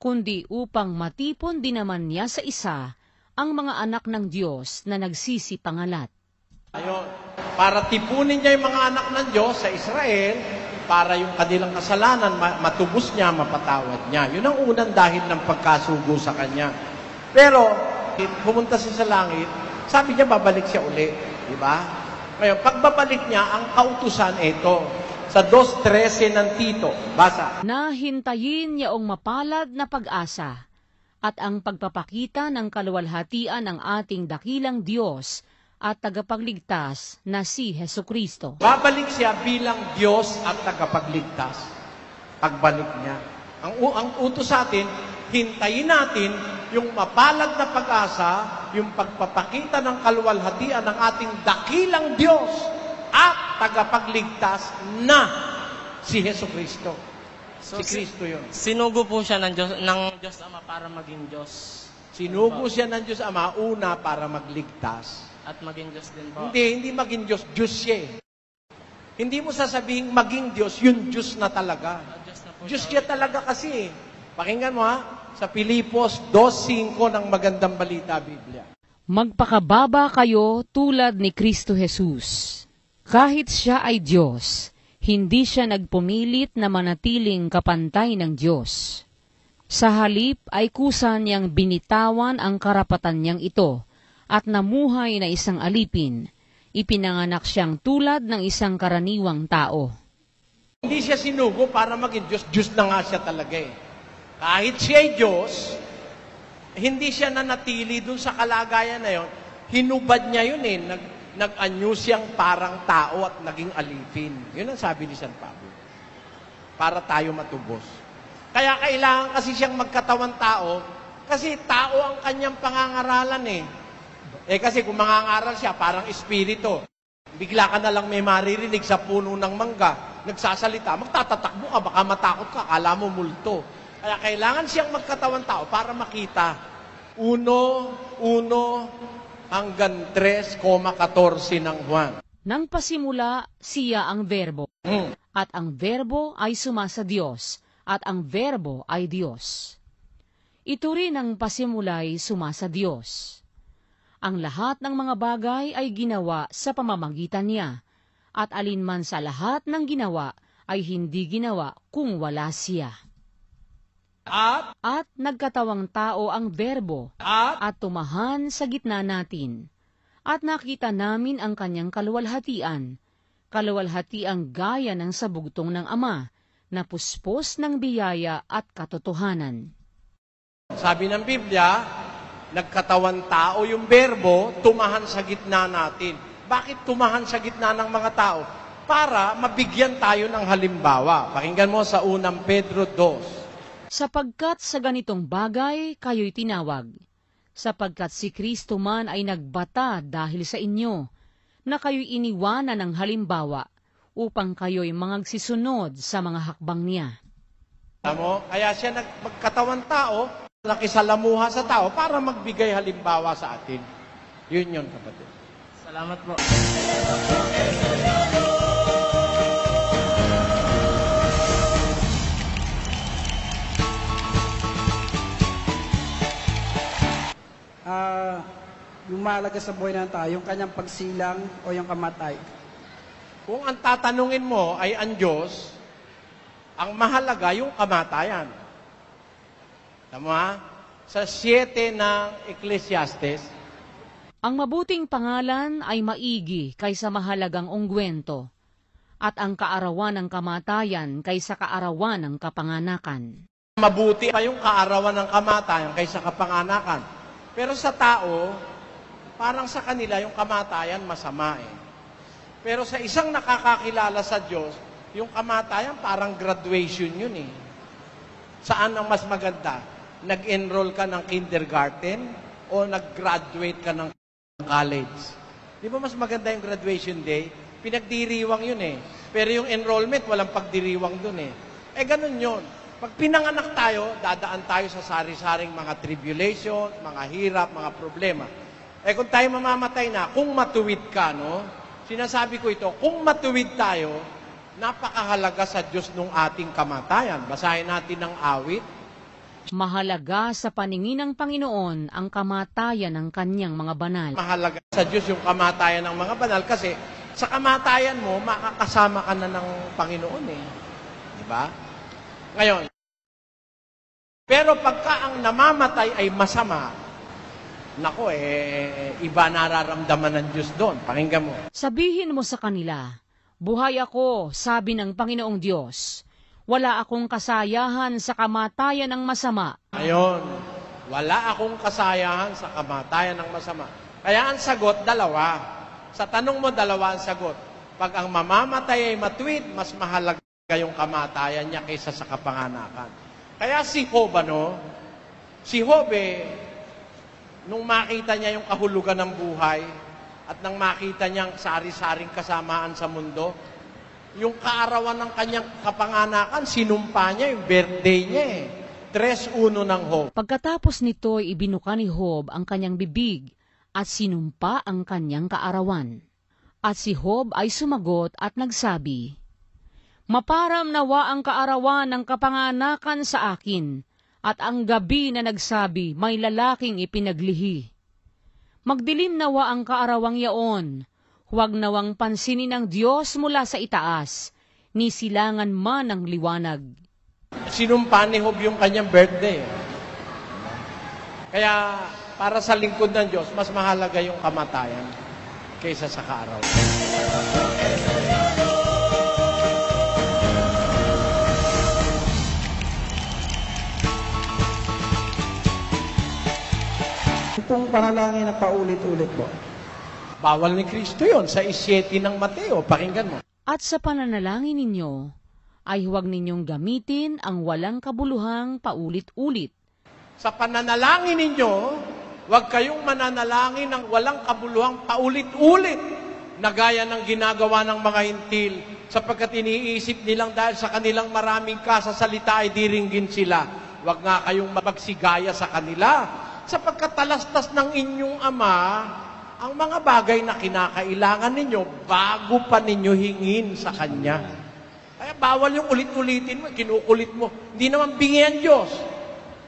kundi upang matipon din naman niya sa isa ang mga anak ng Diyos na nagsisipangalat. Ayun, para tipunin niya yung mga anak ng Diyos sa Israel, para yung kanilang kasalanan, matubos niya, mapatawad niya. Yun ang unang dahil ng pagkasugo sa kanya. Pero, pumunta siya sa langit, sabi niya babalik siya uli. Diba? Ngayon, pagbabalik niya, ang kautusan ito. Sa 2:13 ng Tito, basa. Nahintayin niyaong mapalad na pag-asa at ang pagpapakita ng kaluwalhatian ng ating dakilang Diyos at tagapagligtas na si Hesukristo. Babalik siya bilang Diyos at tagapagligtas. Pagbalik niya. Ang utos sa atin, hintayin natin yung mapalad na pag-asa, yung pagpapakita ng kaluwalhatian ng ating dakilang Diyos at tagapagligtas na si Hesukristo. Si Kristo yun. Sinugo po siya ng Diyos Ama para maging Diyos. Sinugo siya ng Diyos Ama, una para magligtas. At maging Diyos din po. Hindi maging Diyos. Diyos siya. Hindi mo sasabihin maging Diyos, yun Diyos na talaga. Diyos siya talaga kasi. Pakinggan mo ha, sa Pilipos 2:5 ng Magandang Balita Biblia. Magpakababa kayo tulad ni Kristo Jesus. Kahit siya ay Diyos, hindi siya nagpumilit na manatiling kapantay ng Diyos. Sa halip ay kusa niyang binitawan ang karapatan niyang ito, at namuhay na isang alipin, ipinanganak siyang tulad ng isang karaniwang tao. Hindi siya sinugo para maging Diyos. Diyos na nga siya talaga eh. Kahit siya ay Diyos, hindi siya nanatili dun sa kalagayan na yun. Hinubad niya yun eh. Nag-anyo siyang parang tao at naging alipin. Yun ang sabi ni San Pablo. Para tayo matubos. Kaya kailangan kasi siyang magkatawan tao, kasi tao ang kanyang pangangaralan eh. Kasi kung mangangaral siya, parang espiritu. Bigla ka na lang may maririnig sa puno ng mangga, nagsasalita, magtatatakbo ka, baka matakot ka, kala mo multo. Kaya kailangan siyang magkatawan tao para makita. 1 hanggang 3,14 ng Juan. Nang pasimula, siya ang verbo. At ang verbo ay sumasa Diyos, at ang verbo ay Diyos. Ito rin ang pasimulay sumasa Diyos. Ang lahat ng mga bagay ay ginawa sa pamamagitan niya, at alinman sa lahat ng ginawa ay hindi ginawa kung wala siya. At nagkatawang tao ang verbo, at tumahan sa gitna natin, at nakita namin ang kanyang kaluwalhatian gaya ng sabugtong ng Ama, na puspos ng biyaya at katotohanan. Sabi ng Biblia, nagkatawan tao yung verbo, tumahan sa gitna natin. Bakit tumahan sa gitna ng mga tao? Para mabigyan tayo ng halimbawa. Pakinggan mo sa 1 Pedro 2. Sapagkat sa ganitong bagay kayo'y tinawag, sapagkat si Kristo man ay nagbata dahil sa inyo, na kayo'y iniwanan ng halimbawa, upang kayo'y magsisunod sa mga hakbang niya. Kaya siya magkatawan tao, nakisalamuha sa tao para magbigay halimbawa sa atin. Yun kapatid. Salamat po. Yung mga mahalaga sa buhay ng tao, yung kanyang pagsilang o yung kamatay? Kung ang tatanungin mo ay ang Diyos, ang mahalaga yung kamatayan. Tama? Sa 7 ng Ecclesiastes, ang mabuting pangalan ay maigi kaysa mahalagang ungwento, at ang kaarawan ng kamatayan kaysa kaarawan ng kapanganakan. mabuti pa yung kaarawan ng kamatayan kaysa kapanganakan. Pero sa tao, parang sa kanila yung kamatayan masama eh. Pero sa isang nakakakilala sa Diyos, yung kamatayan parang graduation yun eh. Saan ang mas maganda? Nag-enroll ka ng kindergarten o nag-graduate ka ng college? Di ba mas maganda yung graduation day? Pinagdiriwang yun eh. Pero yung enrollment, walang pagdiriwang dun eh. Eh ganun yun. Pag pinanganak tayo, dadaan tayo sa sari-saring mga tribulations, mga hirap, mga problema. Eh kung tayo mamamatay na, kung matuwid ka, no? Sinasabi ko ito, kung matuwid tayo, napakahalaga sa Diyos nung ating kamatayan. Basahin natin ang awit. Mahalaga sa paningin ng Panginoon ang kamatayan ng kanyang mga banal. Mahalaga sa Diyos yung kamatayan ng mga banal kasi sa kamatayan mo, makakasama ka na ng Panginoon eh. Di ba? Ngayon, pero pagka ang namamatay ay masama, nako iba nararamdaman ng Diyos doon. Pakinggan mo. Sabihin mo sa kanila, buhay ako, sabi ng Panginoong Diyos. Wala akong kasayahan sa kamatayan ng masama. Ayun, wala akong kasayahan sa kamatayan ng masama. Kaya ang sagot, dalawa. Sa tanong mo, dalawa ang sagot. Pag ang mamamatay ay matuwid, mas mahalaga yung kamatayan niya kaysa sa kapanganakan. Kaya si Job, si Job nung makita niya yung kahulugan ng buhay at nang makita niyang sari-saring kasamaan sa mundo, yung kaarawan ng kanyang kapanganakan, sinumpa niya yung birthday niya 3:1 ng Job. Pagkatapos nito, ibinuka ni Job ang kanyang bibig at sinumpa ang kanyang kaarawan. At si Job ay sumagot at nagsabi, maparam nawa ang kaarawan ng kapanganakan sa akin, at ang gabi na nagsabi, may lalaking ipinaglihi. Magdilim nawa ang kaarawang yaon, huwag nawang pansinin ng Diyos mula sa itaas, ni silangan man ang liwanag. Sinumpa ni Job yung kanyang birthday. Kaya para sa lingkod ng Diyos, mas mahalaga yung kamatayan kaysa sa kaarawan. Itong panalangin na paulit-ulit po. Bawal ni Kristo yon sa 7 ng Mateo. Pakinggan mo. At sa pananalangin ninyo, ay huwag ninyong gamitin ang walang kabuluhang paulit-ulit. Sa pananalangin ninyo, huwag kayong mananalangin ng walang kabuluhang paulit-ulit na gaya ng ginagawa ng mga hintil sapagkat iniisip nilang dahil sa kanilang maraming kasasalita ay diringgin sila. Huwag nga kayong mapagsigaya sa kanila sapagkat talastas ng inyong Ama ang mga bagay na kinakailangan ninyo bago pa ninyo hingin sa Kanya. Kaya bawal yung ulit-ulitin mo, kinukulit mo. Hindi naman bingi ang Diyos.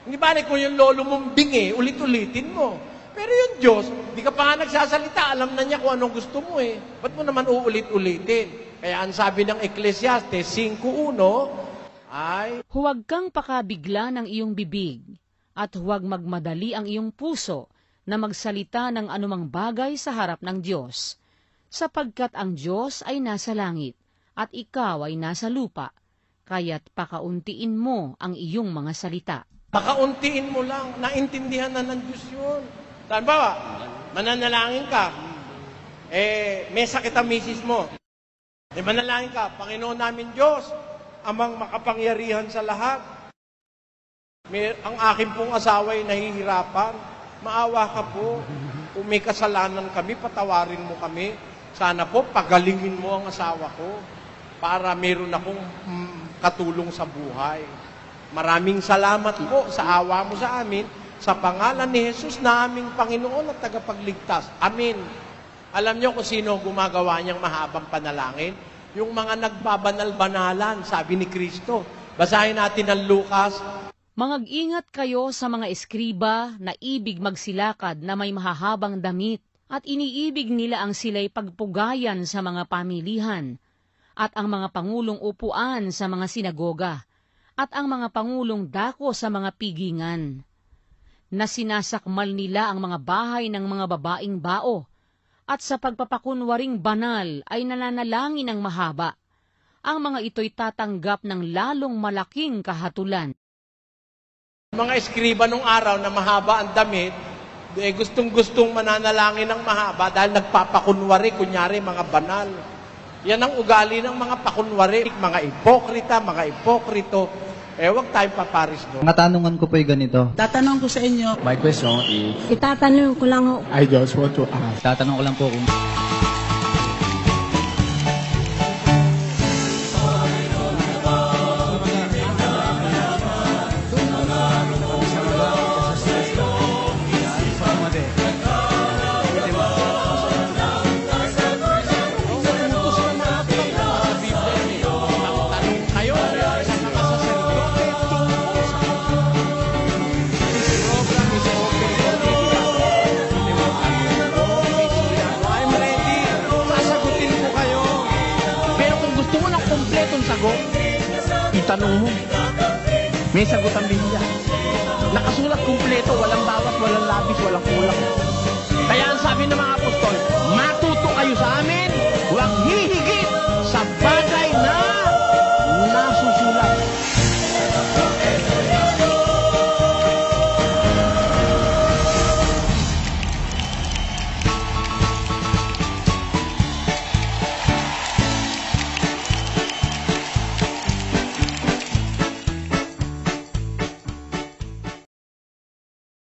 Hindi ba kung yung lolo mong bingi, ulit-ulitin mo. Pero yung Diyos, di ka pa nga nagsasalita, alam na niya kung anong gusto mo eh. Ba't mo naman uulit-ulitin? Kaya ang sabi ng Ecclesiastes 5:1 ay, huwag kang pakabigla ng iyong bibig, at huwag magmadali ang iyong puso na magsalita ng anumang bagay sa harap ng Diyos, sapagkat ang Diyos ay nasa langit, at ikaw ay nasa lupa, kaya't pakauntiin mo ang iyong mga salita. pakauntiin mo lang, naintindihan na ng Diyos yun. Saan ba? Mananalangin ka. May sakit ang misis mo. Manalangin ka, Panginoon namin Diyos, amang makapangyarihan sa lahat. Ang akin pong asawa ay nahihirapan. Maawa ka po. Kung may kasalanan kami, patawarin mo kami. Sana po, pagalingin mo ang asawa ko para meron akong katulong sa buhay. Maraming salamat po sa awa mo sa amin. Sa pangalan ni Jesus na aming Panginoon at tagapagligtas. Amen. Alam niyo kung sino gumagawa niyang mahabang panalangin? Yung mga nagbabanal-banalan, sabi ni Kristo. Basahin natin ang Lucas. Mangag-ingat kayo sa mga eskriba na ibig magsilakad na may mahahabang damit at iniibig nila ang sila'y pagpugayan sa mga pamilihan, at ang mga pangulong upuan sa mga sinagoga, at ang mga pangulong dako sa mga pigingan. Na sinasakmal nila ang mga bahay ng mga babaing bao, at sa pagpapakunwaring banal ay nananalangin ng mahaba. Ang mga ito'y tatanggap ng lalong malaking kahatulan. Mga eskriba nung araw na mahaba ang damit, gustong-gustong mananalangin ng mahaba dahil nagpapakunwari, kunyari mga banal. Yan ang ugali ng mga pakunwari, mga ipokrito. Huwag tayong paparis doon. Katanungan ko po'y ganito. Tatanong ko sa inyo. My question is, Itatanong ko lang ho. I just want to ask. Tatanong ko lang po kung itanong mo. May sagot ang Biblia. Nakasulat kumpleto, walang bawas, walang labis, walang kulang. Kaya ang sabi ng mga apostol,